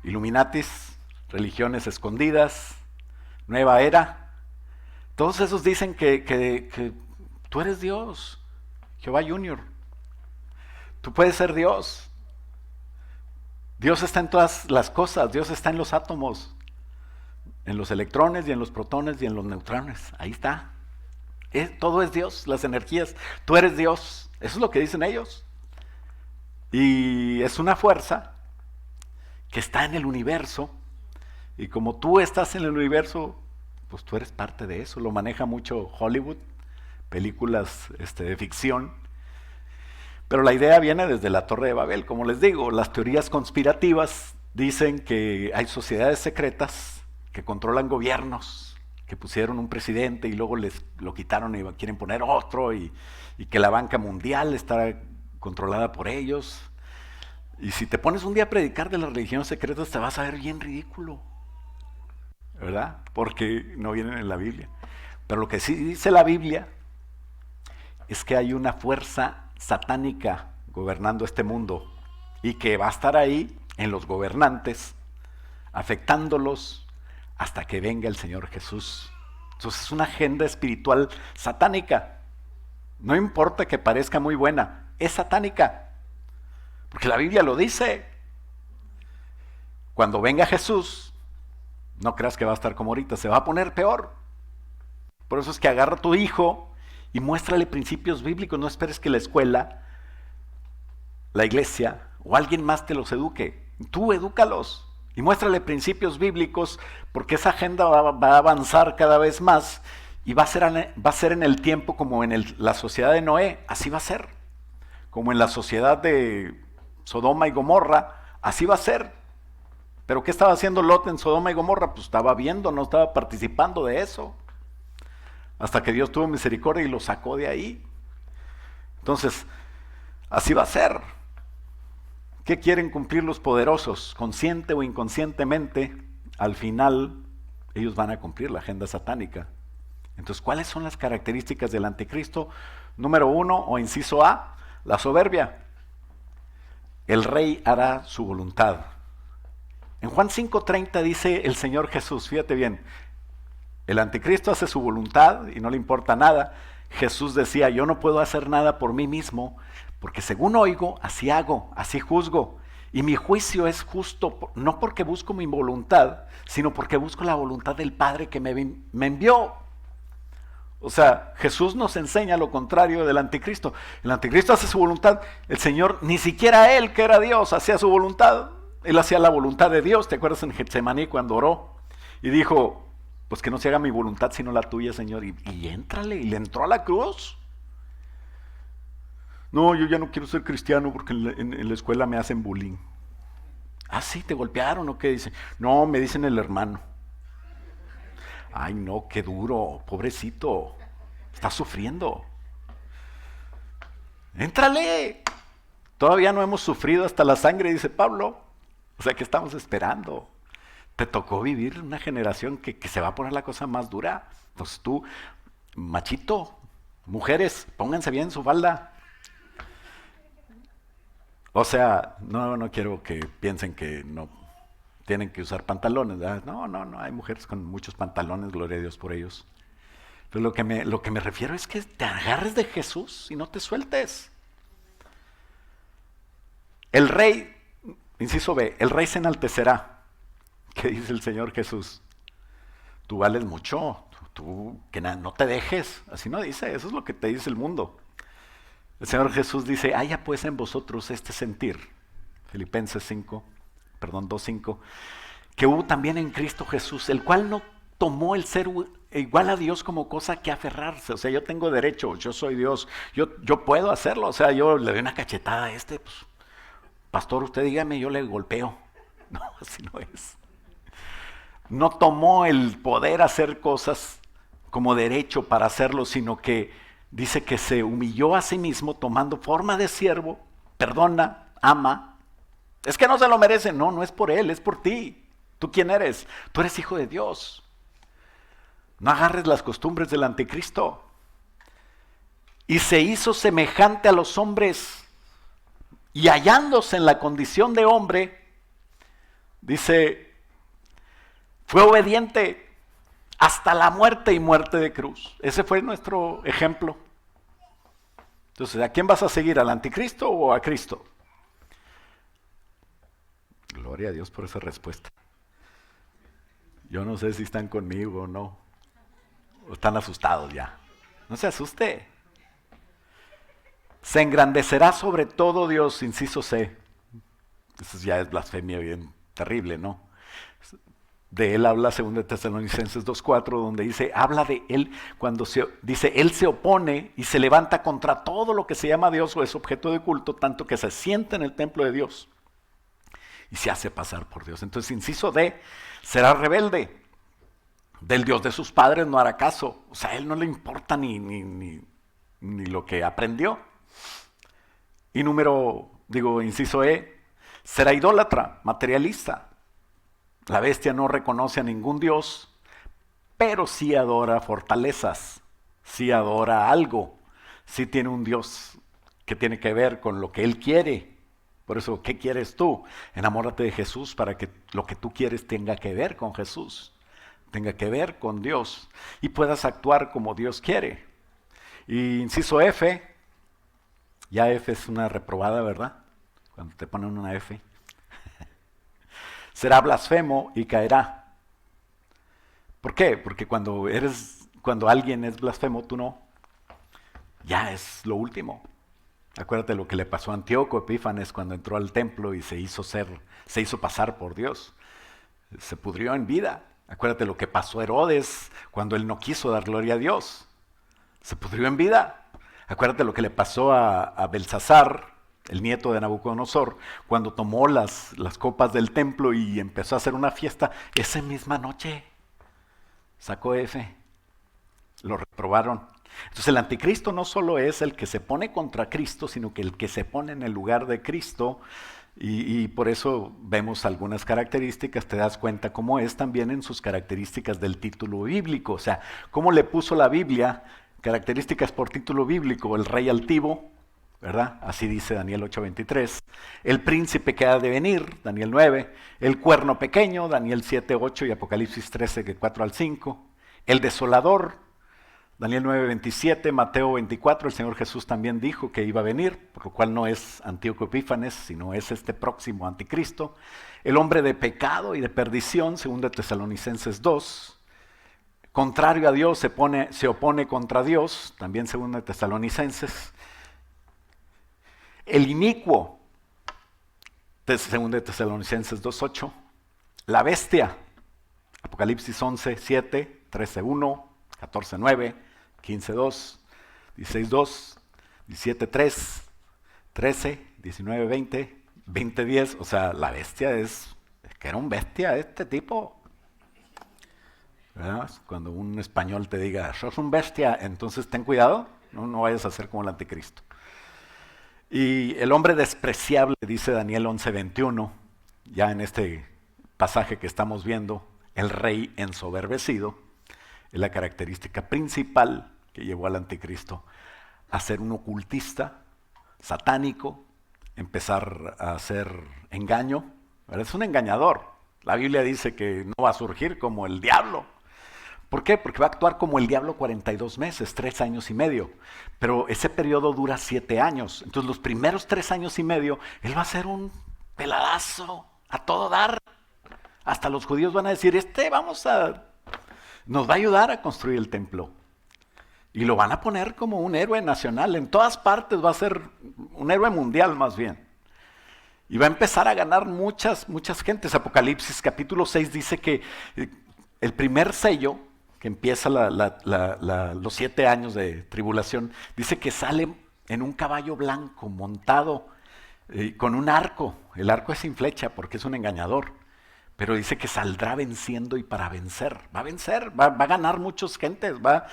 Illuminatis, religiones escondidas, nueva era. Todos esos dicen que tú eres Dios, Jehová Junior. Tú puedes ser Dios. Dios está en todas las cosas, Dios está en los átomos, en los electrones y en los protones y en los neutrones. Ahí está. Todo es Dios, las energías. Tú eres Dios. Eso es lo que dicen ellos. Y es una fuerza que está en el universo, y como tú estás en el universo, pues tú eres parte de eso. Lo maneja mucho Hollywood, películas de ficción, pero la idea viene desde la Torre de Babel. Como les digo, las teorías conspirativas dicen que hay sociedades secretas que controlan gobiernos, que pusieron un presidente y luego lo quitaron y quieren poner otro, y que la banca mundial está controlada por ellos. Y si te pones un día a predicar de las religiones secretas, te vas a ver bien ridículo, ¿verdad? Porque no vienen en la Biblia. Pero lo que sí dice la Biblia es que hay una fuerza satánica gobernando este mundo y que va a estar ahí en los gobernantes, afectándolos hasta que venga el Señor Jesús. Entonces es una agenda espiritual satánica. No importa que parezca muy buena, es satánica. Porque la Biblia lo dice. Cuando venga Jesús, no creas que va a estar como ahorita, se va a poner peor. Por eso es que agarra a tu hijo y muéstrale principios bíblicos. No esperes que la escuela, la iglesia o alguien más te los eduque. Tú edúcalos y muéstrale principios bíblicos, porque esa agenda va a avanzar cada vez más y va a ser en el tiempo como en la sociedad de Noé. Así va a ser. Como en la sociedad de Sodoma y Gomorra, así va a ser. ¿Pero qué estaba haciendo Lot en Sodoma y Gomorra? Pues estaba viendo, no estaba participando de eso. Hasta que Dios tuvo misericordia y lo sacó de ahí. Entonces, así va a ser. ¿Qué quieren cumplir los poderosos? Consciente o inconscientemente, al final ellos van a cumplir la agenda satánica. Entonces, ¿cuáles son las características del anticristo? Número 1, o inciso A, la soberbia. El rey hará su voluntad. En Juan 5:30 dice el Señor Jesús, fíjate bien, el anticristo hace su voluntad y no le importa nada. Jesús decía, yo no puedo hacer nada por mí mismo, porque según oigo, así hago, así juzgo. Y mi juicio es justo, no porque busco mi voluntad, sino porque busco la voluntad del Padre que me envió. O sea, Jesús nos enseña lo contrario del anticristo. El anticristo hace su voluntad, el Señor, ni siquiera él que era Dios, hacía su voluntad. Él hacía la voluntad de Dios. ¿Te acuerdas en Getsemaní cuando oró? Y dijo, pues que no se haga mi voluntad sino la tuya, Señor. Y éntrale, y le entró a la cruz. No, yo ya no quiero ser cristiano porque en la escuela me hacen bullying. Ah, sí, ¿te golpearon o qué? Dice, no, me dicen el hermano. Ay, no, qué duro, pobrecito, está sufriendo. Éntrale. Todavía no hemos sufrido hasta la sangre, dice Pablo. O sea, ¿qué estamos esperando? Te tocó vivir una generación que se va a poner la cosa más dura. Entonces tú, machito, mujeres, pónganse bien su falda. O sea, no quiero que piensen que no tienen que usar pantalones, ¿verdad? No, hay mujeres con muchos pantalones, gloria a Dios por ellos. Pero lo que me refiero es que te agarres de Jesús y no te sueltes. El rey, inciso B, el rey se enaltecerá. ¿Qué dice el Señor Jesús? Tú vales mucho, tú que no te dejes. Así no dice, eso es lo que te dice el mundo. El Señor Jesús dice, haya pues en vosotros este sentir, Filipenses 2:5, que hubo también en Cristo Jesús, el cual no tomó el ser igual a Dios como cosa que aferrarse. O sea, yo tengo derecho, yo soy Dios, yo puedo hacerlo. O sea, yo le doy una cachetada a pues, pastor, usted dígame, yo le golpeo. No, así no es. No tomó el poder hacer cosas como derecho para hacerlo, sino que dice que se humilló a sí mismo tomando forma de siervo, perdona, ama. Es que no se lo merece. No es por él, es por ti. ¿Tú quién eres? Tú eres hijo de Dios. No agarres las costumbres del anticristo. Y se hizo semejante a los hombres. Y hallándose en la condición de hombre, dice, fue obediente hasta la muerte y muerte de cruz. Ese fue nuestro ejemplo. Entonces, ¿a quién vas a seguir? ¿Al anticristo o a Cristo? Gloria a Dios por esa respuesta. Yo no sé si están conmigo o no. O están asustados ya. No se asuste. Se engrandecerá sobre todo Dios, inciso C. Eso ya es blasfemia bien terrible, ¿no? De él habla 2 Tesalonicenses 2:4, donde dice, habla de él cuando dice, él se opone y se levanta contra todo lo que se llama Dios o es objeto de culto, tanto que se sienta en el templo de Dios y se hace pasar por Dios. Entonces, inciso D, será rebelde. Del Dios de sus padres no hará caso. O sea, a él no le importa ni lo que aprendió. Y inciso E, será idólatra, materialista. La bestia no reconoce a ningún Dios, pero sí adora fortalezas, sí adora algo, sí tiene un Dios que tiene que ver con lo que él quiere. Por eso, ¿qué quieres tú? Enamórate de Jesús para que lo que tú quieres tenga que ver con Jesús, tenga que ver con Dios y puedas actuar como Dios quiere. Y inciso F, ya F es una reprobada, ¿verdad? Cuando te ponen una F. Será blasfemo y caerá. ¿Por qué? Porque cuando alguien es blasfemo, tú no. Ya es lo último. Acuérdate lo que le pasó a Antíoco Epífanes cuando entró al templo y se hizo pasar por Dios. Se pudrió en vida. Acuérdate lo que pasó a Herodes cuando él no quiso dar gloria a Dios. Se pudrió en vida. Acuérdate lo que le pasó a Belsasar, el nieto de Nabucodonosor, cuando tomó las copas del templo y empezó a hacer una fiesta, esa misma noche sacó F, lo reprobaron. Entonces el anticristo no solo es el que se pone contra Cristo, sino que el que se pone en el lugar de Cristo, y por eso vemos algunas características, te das cuenta cómo es también en sus características del título bíblico, o sea, cómo le puso la Biblia características por título bíblico, el rey altivo, ¿verdad? Así dice Daniel 8:23. El príncipe que ha de venir, Daniel 9. El cuerno pequeño, Daniel 7:8 y Apocalipsis 13, que 4 al 5. El desolador, Daniel 9:27, Mateo 24, el Señor Jesús también dijo que iba a venir, por lo cual no es Antíoco Epífanes, sino es este próximo anticristo. El hombre de pecado y de perdición, según de Tesalonicenses 2. Contrario a Dios, se opone contra Dios, también según de Tesalonicenses. El inicuo, según de Tesalonicenses 2:8. La bestia, Apocalipsis 11:7, 13:1, 14:9, 15:2, 16:2, 17:3, 13, 19:20, 20:10. O sea, la bestia es que era un bestia este tipo. ¿Verdad? Cuando un español te diga, sos un bestia, entonces ten cuidado, no vayas a ser como el anticristo. Y el hombre despreciable, dice Daniel 11:21, ya en este pasaje que estamos viendo, el rey ensoberbecido, es la característica principal que llevó al anticristo a ser un ocultista, satánico, empezar a hacer engaño. ¿Verdad? Es un engañador. La Biblia dice que no va a surgir como el diablo. ¿Por qué? Porque va a actuar como el diablo 42 meses, 3 años y medio. Pero ese periodo dura 7 años. Entonces los primeros 3 años y medio, él va a ser un peladazo a todo dar. Hasta los judíos van a decir, nos va a ayudar a construir el templo. Y lo van a poner como un héroe nacional. En todas partes va a ser un héroe mundial más bien. Y va a empezar a ganar muchas gentes. Apocalipsis capítulo 6 dice que el primer sello, que empieza los 7 años de tribulación, dice que sale en un caballo blanco montado con un arco. El arco es sin flecha porque es un engañador. Pero dice que saldrá venciendo y para vencer. Va a vencer, va a ganar muchas gentes, va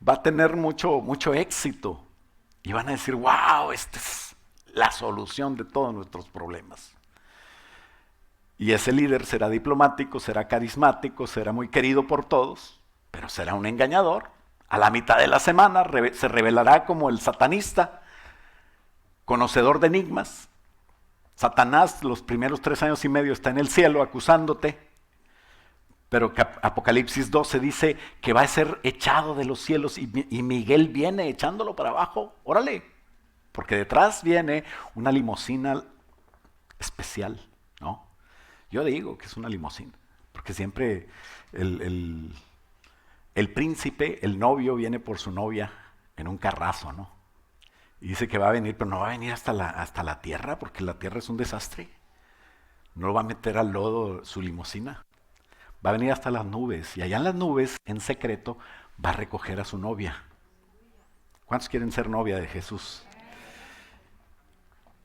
a tener mucho éxito. Y van a decir, wow, esta es la solución de todos nuestros problemas. Y ese líder será diplomático, será carismático, será muy querido por todos, pero será un engañador. A la mitad de la semana se revelará como el satanista, conocedor de enigmas. Satanás los primeros 3 años y medio está en el cielo acusándote, pero Apocalipsis 12 dice que va a ser echado de los cielos y Miguel viene echándolo para abajo. Órale, porque detrás viene una limusina especial, ¿no? Yo digo que es una limusina, porque siempre el príncipe, el novio, viene por su novia en un carrazo, ¿no? Y dice que va a venir, pero no va a venir hasta la tierra, porque la tierra es un desastre. No lo va a meter al lodo su limusina. Va a venir hasta las nubes, y allá en las nubes, en secreto, va a recoger a su novia. ¿Cuántos quieren ser novia de Jesús?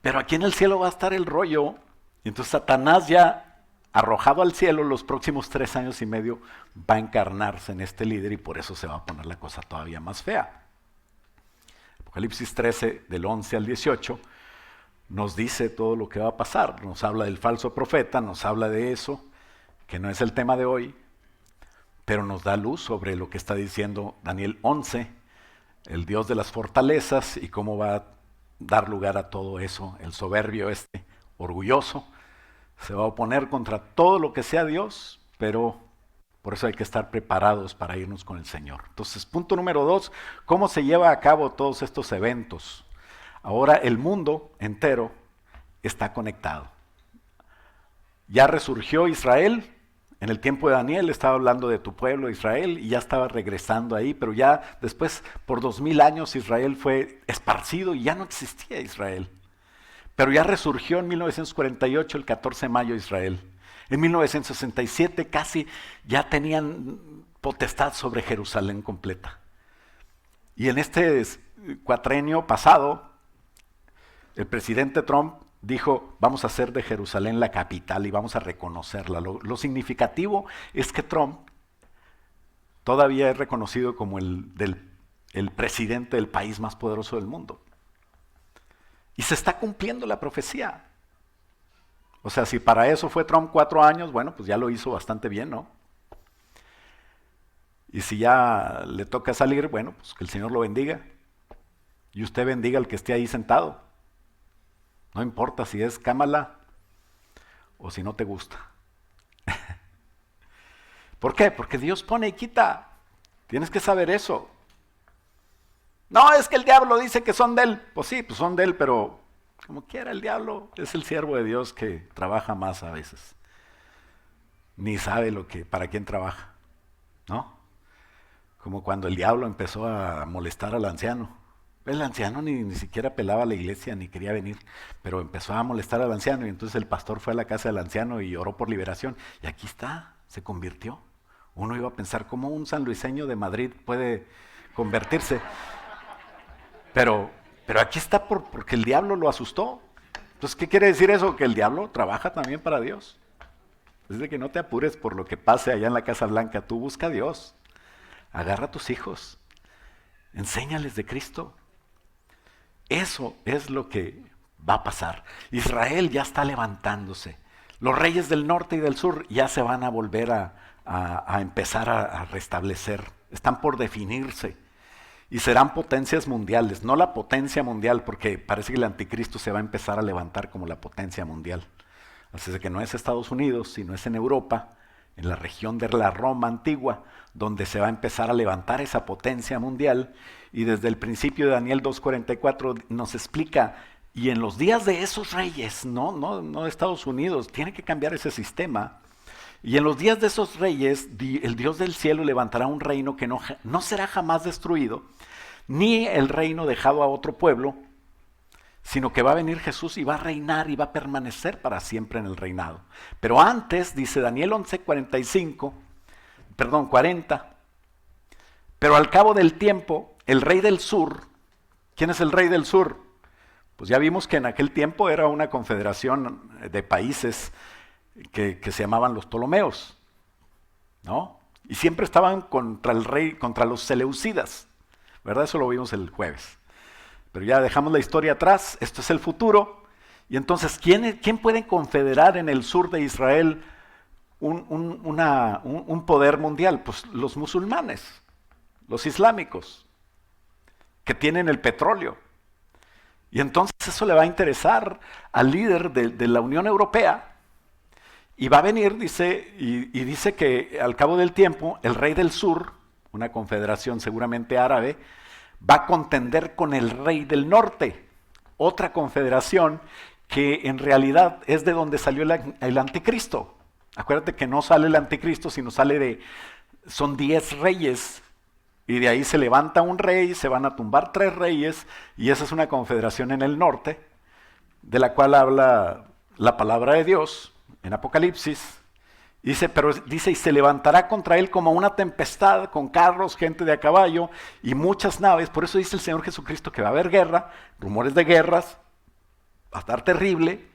Pero aquí en el cielo va a estar el rollo, y entonces Satanás ya arrojado al cielo los próximos 3 años y medio va a encarnarse en este líder y por eso se va a poner la cosa todavía más fea. Apocalipsis 13 del 11 al 18 nos dice todo lo que va a pasar, nos habla del falso profeta, nos habla de eso, que no es el tema de hoy, pero nos da luz sobre lo que está diciendo Daniel 11, el Dios de las fortalezas y cómo va a dar lugar a todo eso, el soberbio orgulloso, se va a oponer contra todo lo que sea Dios, pero por eso hay que estar preparados para irnos con el Señor. Entonces, punto número 2, ¿cómo se lleva a cabo todos estos eventos? Ahora el mundo entero está conectado. Ya resurgió Israel, en el tiempo de Daniel estaba hablando de tu pueblo Israel y ya estaba regresando ahí, pero ya después por 2000 años Israel fue esparcido y ya no existía Israel. Pero ya resurgió en 1948, el 14 de mayo, Israel. En 1967 casi ya tenían potestad sobre Jerusalén completa. Y en este cuatrenio pasado, el presidente Trump dijo, vamos a hacer de Jerusalén la capital y vamos a reconocerla. Lo significativo es que Trump todavía es reconocido como el presidente del país más poderoso del mundo. Y se está cumpliendo la profecía. O sea, si para eso fue Trump 4 años, bueno, pues ya lo hizo bastante bien, ¿no? Y si ya le toca salir, bueno, pues que el Señor lo bendiga. Y usted bendiga al que esté ahí sentado. No importa si es cámala o si no te gusta. ¿Por qué? Porque Dios pone y quita. Tienes que saber eso. No, es que el diablo dice que son de él. Pues sí, pues son de él, pero como quiera, el diablo es el siervo de Dios que trabaja más a veces. Ni sabe para quién trabaja, ¿no? Como cuando el diablo empezó a molestar al anciano. El anciano ni siquiera pelaba a la iglesia, ni quería venir, pero empezó a molestar al anciano y entonces el pastor fue a la casa del anciano y oró por liberación. Y aquí está, se convirtió. Uno iba a pensar, ¿cómo un sanluiseño de Madrid puede convertirse? Pero aquí está porque el diablo lo asustó. Entonces, ¿qué quiere decir eso? Que el diablo trabaja también para Dios. Es de que no te apures por lo que pase allá en la Casa Blanca. Tú busca a Dios. Agarra a tus hijos. Enséñales de Cristo. Eso es lo que va a pasar. Israel ya está levantándose. Los reyes del norte y del sur ya se van a volver a empezar a restablecer. Están por definirse. Y serán potencias mundiales. No la potencia mundial, porque parece que el anticristo se va a empezar a levantar como la potencia mundial. Así es que no es Estados Unidos, sino es en Europa, en la región de la Roma antigua, donde se va a empezar a levantar esa potencia mundial. Y desde el principio de Daniel 2:44 nos explica, y en los días de esos reyes, no Estados Unidos, tiene que cambiar ese sistema. Y en los días de esos reyes, el Dios del cielo levantará un reino que no será jamás destruido, ni el reino dejado a otro pueblo, sino que va a venir Jesús y va a reinar y va a permanecer para siempre en el reinado. Pero antes, dice Daniel 40, pero al cabo del tiempo, el rey del sur, ¿quién es el rey del sur? Pues ya vimos que en aquel tiempo era una confederación de países que se llamaban los Ptolomeos, ¿no? Y siempre estaban contra el rey, contra los seleucidas, ¿verdad? Eso lo vimos el jueves. Pero ya dejamos la historia atrás, esto es el futuro. Y entonces, ¿quién puede confederar en el sur de Israel un poder mundial? Pues los musulmanes, los islámicos, que tienen el petróleo. Y entonces eso le va a interesar al líder de la Unión Europea. Y va a venir, dice, y dice que al cabo del tiempo, el rey del sur, una confederación seguramente árabe, va a contender con el rey del norte, otra confederación que en realidad es de donde salió el anticristo. Acuérdate que no sale el anticristo, sino son 10 reyes, y de ahí se levanta un rey, se van a tumbar 3 reyes, y esa es una confederación en el norte, de la cual habla la palabra de Dios en Apocalipsis. Dice, y se levantará contra él como una tempestad, con carros, gente de a caballo y muchas naves. Por eso dice el Señor Jesucristo que va a haber guerra, rumores de guerras, va a estar terrible.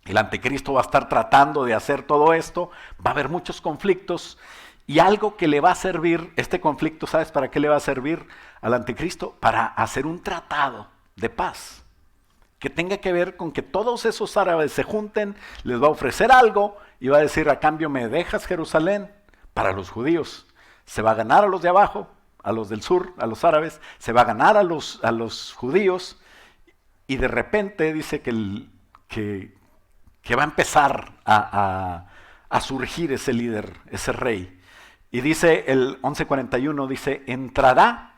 El anticristo va a estar tratando de hacer todo esto, va a haber muchos conflictos. Y algo que le va a servir, este conflicto, ¿sabes para qué le va a servir al anticristo? Para hacer un tratado de paz, que tenga que ver con que todos esos árabes se junten, les va a ofrecer algo y va a decir, a cambio me dejas Jerusalén. Para los judíos se va a ganar a los de abajo, a los del sur, a los árabes, se va a ganar a los judíos, y de repente dice que va a empezar a surgir ese líder, ese rey. Y dice el 11:41, dice, entrará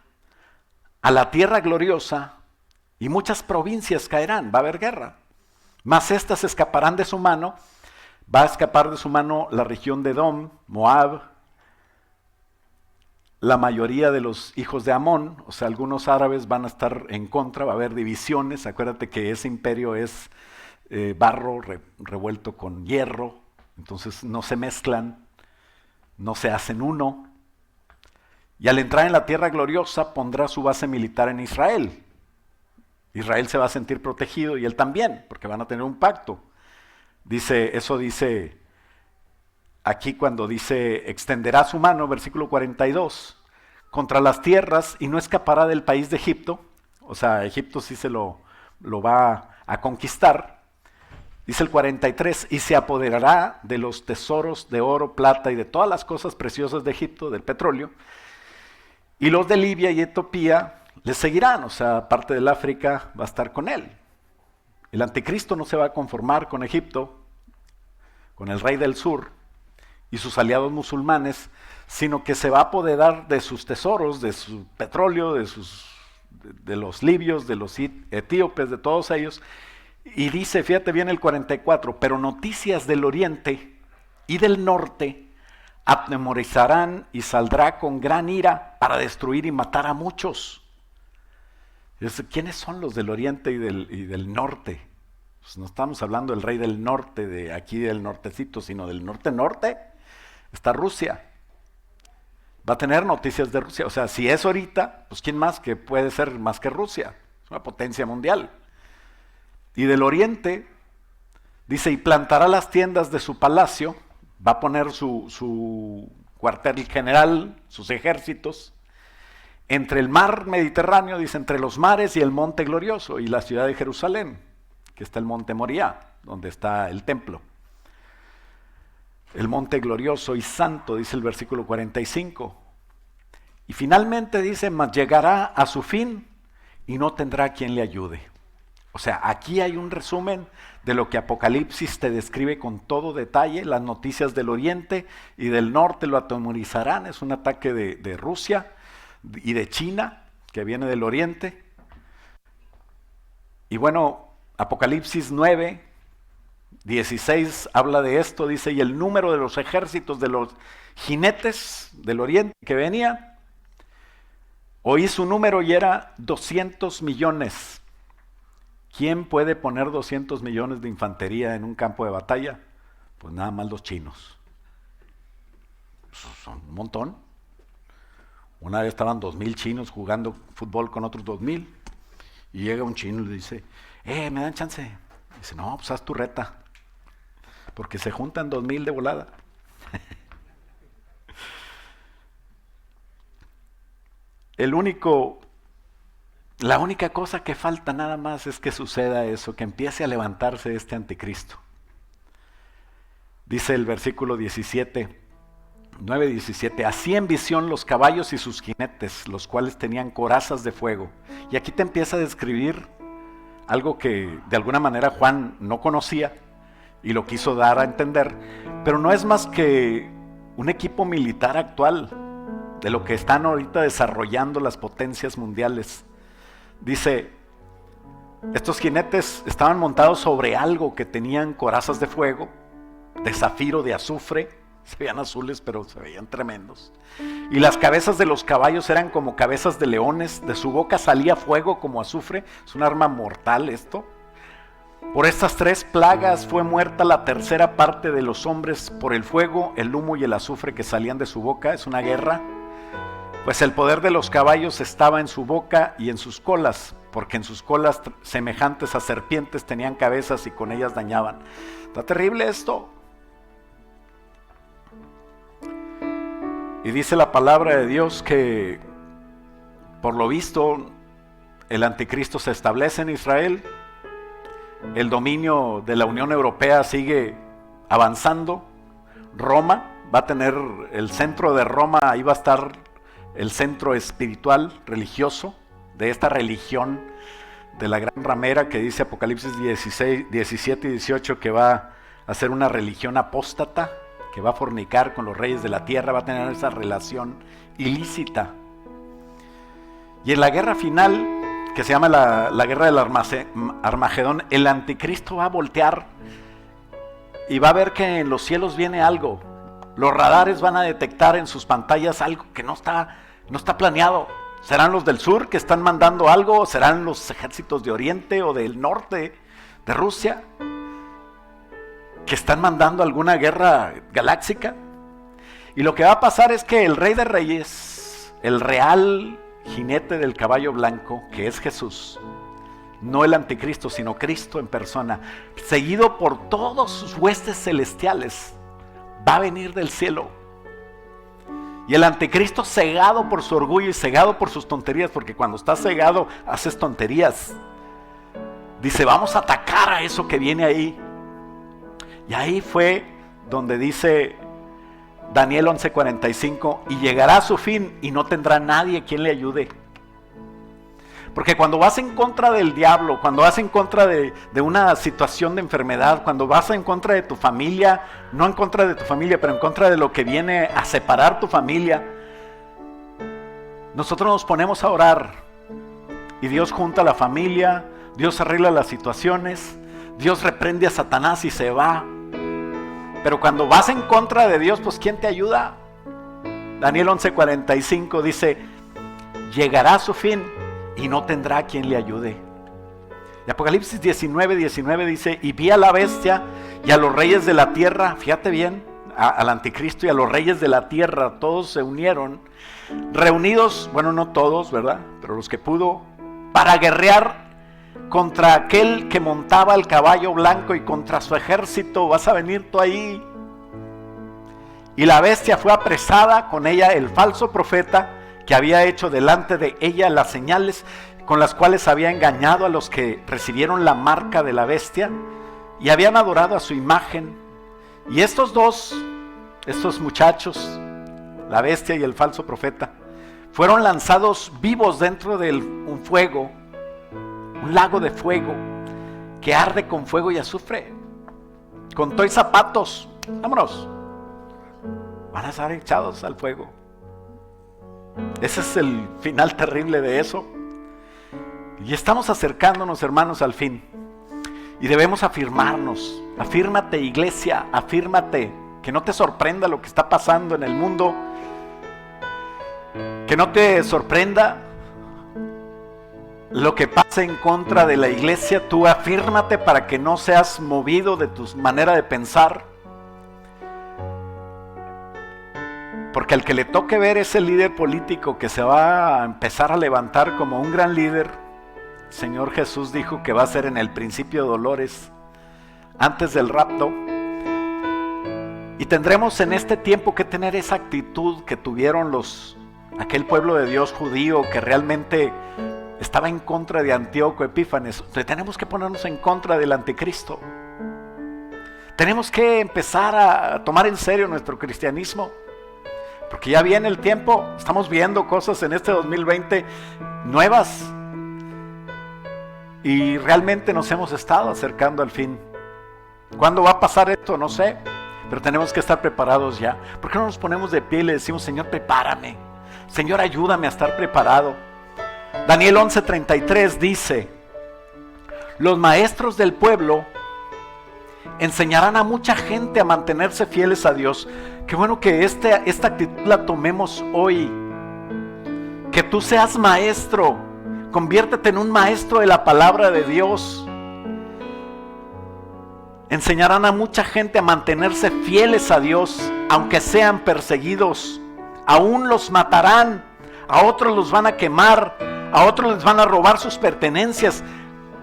a la tierra gloriosa y muchas provincias caerán, va a haber guerra, mas estas escaparán de su mano. Va a escapar de su mano la región de Edom, Moab, la mayoría de los hijos de Amón, o sea, algunos árabes van a estar en contra, va a haber divisiones. Acuérdate que ese imperio es barro revuelto con hierro, entonces no se mezclan, no se hacen uno. Y al entrar en la tierra gloriosa pondrá su base militar en Israel. Israel se va a sentir protegido y él también, porque van a tener un pacto. Eso dice aquí cuando dice, extenderá su mano, versículo 42, contra las tierras y no escapará del país de Egipto. O sea, Egipto sí se lo va a conquistar. Dice el 43, y se apoderará de los tesoros de oro, plata y de todas las cosas preciosas de Egipto, del petróleo. Y los de Libia y Etiopía le seguirán, o sea, parte del África va a estar con él. El anticristo no se va a conformar con Egipto, con el rey del sur y sus aliados musulmanes, sino que se va a apoderar de sus tesoros, de su petróleo, de los libios, de los etíopes, de todos ellos. Y dice, fíjate bien el 44, pero noticias del oriente y del norte atemorizarán y saldrá con gran ira para destruir y matar a muchos. ¿Quiénes son los del oriente y del norte? Pues no estamos hablando del rey del norte, de aquí del nortecito, sino del norte-norte. Está Rusia. Va a tener noticias de Rusia. O sea, si es ahorita, pues ¿quién más que puede ser más que Rusia? Es una potencia mundial. Y del oriente, dice, y plantará las tiendas de su palacio, va a poner su cuartel general, sus ejércitos, entre el mar Mediterráneo, dice, entre los mares y el monte glorioso, y la ciudad de Jerusalén, que está el monte Moriah, donde está el templo. El monte glorioso y santo, dice el versículo 45. Y finalmente dice, mas llegará a su fin y no tendrá quien le ayude. O sea, aquí hay un resumen de lo que Apocalipsis te describe con todo detalle. Las noticias del oriente y del norte lo atemorizarán. Es un ataque de Rusia y de China, que viene del oriente. Y bueno, Apocalipsis 9, 16 habla de esto, dice, y el número de los ejércitos de los jinetes del oriente que venían, oí su número y era 200 millones. ¿Quién puede poner 200 millones de infantería en un campo de batalla? Pues nada más los chinos. Son un montón. Una vez estaban 2,000 chinos jugando fútbol con otros 2,000 y llega un chino y le dice, ¿me dan chance? Dice, no, pues haz tu reta, porque se juntan 2,000 de volada. La única cosa que falta nada más es que suceda eso, que empiece a levantarse este anticristo. Dice el versículo 17, 9:17, así en visión los caballos y sus jinetes, los cuales tenían corazas de fuego. Y aquí te empieza a describir algo que de alguna manera Juan no conocía y lo quiso dar a entender, pero no es más que un equipo militar actual de lo que están ahorita desarrollando las potencias mundiales. Dice, estos jinetes estaban montados sobre algo que tenían corazas de fuego, de zafiro, de azufre, se veían azules pero se veían tremendos. Y las cabezas de los caballos eran como cabezas de leones, de su boca salía fuego como azufre, es un arma mortal esto. Por estas 3 plagas fue muerta la tercera parte de los hombres por el fuego, el humo y el azufre que salían de su boca, es una guerra. Pues el poder de los caballos estaba en su boca y en sus colas, porque en sus colas semejantes a serpientes tenían cabezas y con ellas dañaban. Está terrible esto. Y dice la palabra de Dios que, por lo visto, el anticristo se establece en Israel, el dominio de la Unión Europea sigue avanzando, Roma va a tener el centro de Roma, ahí va a estar el centro espiritual, religioso, de esta religión de la gran ramera que dice Apocalipsis 16, 17 y 18 que va a ser una religión apóstata, que va a fornicar con los reyes de la tierra, va a tener esa relación ilícita. Y en la guerra final, que se llama la guerra del Armagedón, el anticristo va a voltear y va a ver que en los cielos viene algo. Los radares van a detectar en sus pantallas algo que no está planeado. ¿Serán los del sur que están mandando algo? ¿Serán los ejércitos de Oriente o del norte de Rusia que están mandando alguna guerra galáctica? Y lo que va a pasar es que el Rey de Reyes, el real jinete del caballo blanco, que es Jesús, no el anticristo, sino Cristo en persona, seguido por todos sus huestes celestiales, va a venir del cielo. Y el anticristo, cegado por su orgullo y cegado por sus tonterías, porque cuando estás cegado haces tonterías, dice, vamos a atacar a eso que viene ahí. Y ahí fue donde dice Daniel 11:45, y llegará a su fin y no tendrá nadie quien le ayude. Porque cuando vas en contra del diablo, cuando vas en contra de una situación de enfermedad, cuando vas en contra de tu familia, no en contra de tu familia, pero en contra de lo que viene a separar tu familia, nosotros nos ponemos a orar y Dios junta a la familia, Dios arregla las situaciones, Dios reprende a Satanás y se va. Pero cuando vas en contra de Dios, pues ¿quién te ayuda? Daniel 11:45 dice, llegará a su fin y no tendrá quien le ayude. Y Apocalipsis 19:19 dice, y vi a la bestia y a los reyes de la tierra, fíjate bien, al anticristo y a los reyes de la tierra, todos se unieron, reunidos, bueno, no todos, ¿verdad? Pero los que pudo, para guerrear contra aquel que montaba el caballo blanco y contra su ejército. Vas a venir tú ahí. Y la bestia fue apresada, con ella el falso profeta, que había hecho delante de ella las señales con las cuales había engañado a los que recibieron la marca de la bestia y habían adorado a su imagen. Y estos muchachos, la bestia y el falso profeta, fueron lanzados vivos dentro de un fuego, un lago de fuego que arde con fuego y azufre, con todo y zapatos. Vámonos, van a ser echados al fuego. Ese es el final terrible de eso. Y estamos acercándonos, hermanos, al fin. Y debemos afirmarnos. Afírmate, iglesia, afírmate. Que no te sorprenda lo que está pasando en el mundo. Que no te sorprenda lo que pasa en contra de la iglesia. Tú afírmate para que no seas movido de tu manera de pensar. Porque al que le toque ver ese líder político que se va a empezar a levantar como un gran líder, el Señor Jesús dijo que va a ser en el principio de dolores, antes del rapto. Y tendremos en este tiempo que tener esa actitud que tuvieron aquel pueblo de Dios judío que realmente estaba en contra de Antíoco Epífanes. Tenemos que ponernos en contra del anticristo. Tenemos que empezar a tomar en serio nuestro cristianismo. Porque ya viene el tiempo, estamos viendo cosas en este 2020 nuevas. Y realmente nos hemos estado acercando al fin. ¿Cuándo va a pasar esto? No sé. Pero tenemos que estar preparados ya. ¿Por qué no nos ponemos de pie y le decimos, Señor, prepárame? Señor, ayúdame a estar preparado. Daniel 11:33 dice, los maestros del pueblo enseñarán a mucha gente a mantenerse fieles a Dios. Qué bueno que esta actitud la tomemos hoy. Que tú seas maestro. Conviértete en un maestro de la palabra de Dios. Enseñarán a mucha gente a mantenerse fieles a Dios, aunque sean perseguidos. Aún los matarán. A otros los van a quemar. A otros les van a robar sus pertenencias.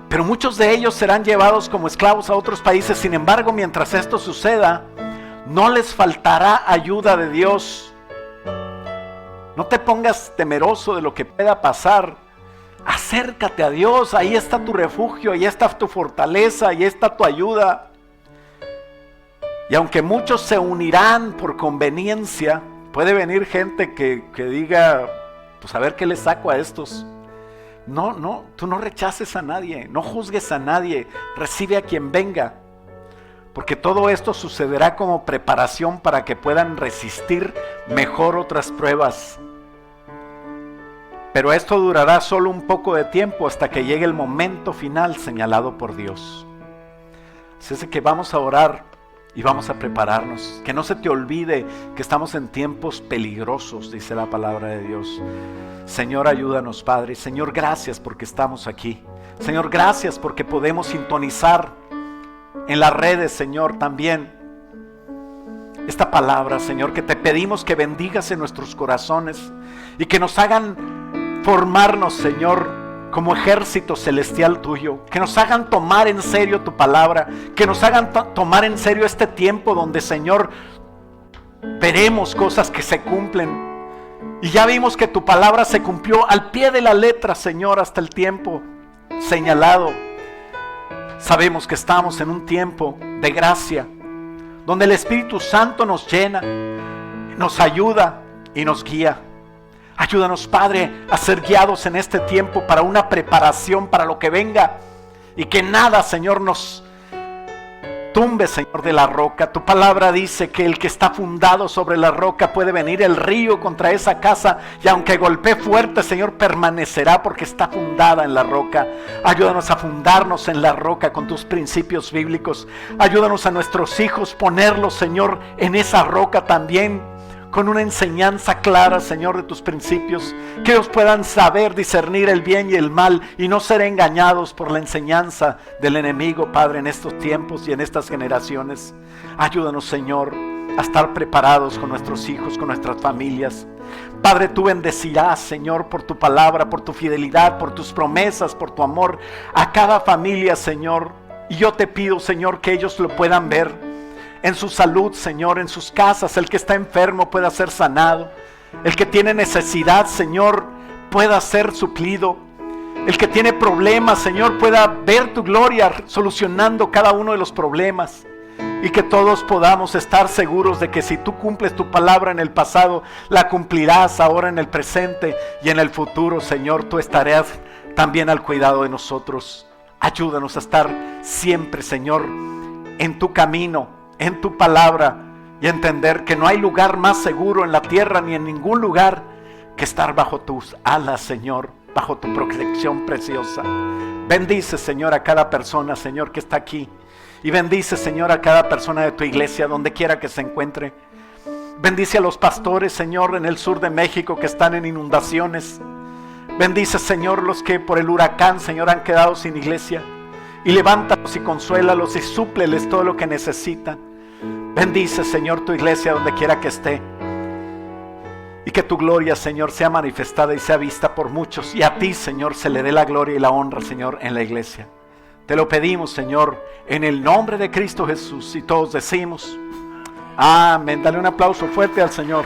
Pero muchos de ellos serán llevados como esclavos a otros países. Sin embargo, mientras esto suceda, no les faltará ayuda de Dios. No te pongas temeroso de lo que pueda pasar. Acércate a Dios. Ahí está tu refugio, ahí está tu fortaleza, ahí está tu ayuda. Y aunque muchos se unirán por conveniencia, puede venir gente que diga, pues a ver qué le saco a estos. No, tú no rechaces a nadie, no juzgues a nadie, recibe a quien venga. Porque todo esto sucederá como preparación para que puedan resistir mejor otras pruebas. Pero esto durará solo un poco de tiempo hasta que llegue el momento final señalado por Dios. Así es que vamos a orar y vamos a prepararnos. Que no se te olvide que estamos en tiempos peligrosos, dice la palabra de Dios. Señor, ayúdanos, Padre. Señor, gracias porque estamos aquí. Señor, gracias porque podemos sintonizar en las redes, Señor, también esta palabra, Señor, que te pedimos que bendigas en nuestros corazones y que nos hagan formarnos, Señor, como ejército celestial tuyo, que nos hagan tomar en serio tu palabra, que nos hagan tomar en serio este tiempo donde, Señor, veremos cosas que se cumplen. Y ya vimos que tu palabra se cumplió al pie de la letra, Señor, hasta el tiempo señalado. Sabemos que estamos en un tiempo de gracia, donde el Espíritu Santo nos llena, nos ayuda y nos guía. Ayúdanos, Padre, a ser guiados en este tiempo para una preparación para lo que venga. Y que nada, Señor, nos tumbe, Señor, de la roca. Tu palabra dice que el que está fundado sobre la roca, puede venir el río contra esa casa, y aunque golpee fuerte, Señor, permanecerá porque está fundada en la roca. Ayúdanos a fundarnos en la roca con tus principios bíblicos. Ayúdanos a nuestros hijos ponerlos, Señor, en esa roca también, con una enseñanza clara, Señor, de tus principios, que ellos puedan saber discernir el bien y el mal y no ser engañados por la enseñanza del enemigo, Padre, en estos tiempos y en estas generaciones. Ayúdanos, Señor, a estar preparados con nuestros hijos, con nuestras familias. Padre, tú bendecirás, Señor, por tu palabra, por tu fidelidad, por tus promesas, por tu amor a cada familia, Señor. Y yo te pido, Señor, que ellos lo puedan ver en su salud, Señor, en sus casas. El que está enfermo pueda ser sanado. El que tiene necesidad, Señor, pueda ser suplido. El que tiene problemas, Señor, pueda ver tu gloria solucionando cada uno de los problemas. Y que todos podamos estar seguros de que si tú cumples tu palabra en el pasado, la cumplirás ahora en el presente y en el futuro, Señor. Tú estarás también al cuidado de nosotros. Ayúdanos a estar siempre, Señor, en tu camino, en tu palabra, y entender que no hay lugar más seguro en la tierra ni en ningún lugar que estar bajo tus alas, Señor, bajo tu protección preciosa. Bendice, Señor, a cada persona, Señor, que está aquí, y bendice, Señor, a cada persona de tu iglesia, donde quiera que se encuentre. Bendice a los pastores, Señor, en el sur de México que están en inundaciones. Bendice, Señor, los que por el huracán, Señor, han quedado sin iglesia. Y levántalos y consuélalos y súpleles todo lo que necesitan. Bendice, Señor, tu iglesia donde quiera que esté. Y que tu gloria, Señor, sea manifestada y sea vista por muchos. Y a ti, Señor, se le dé la gloria y la honra, Señor, en la iglesia. Te lo pedimos, Señor, en el nombre de Cristo Jesús. Y todos decimos, amén. Dale un aplauso fuerte al Señor.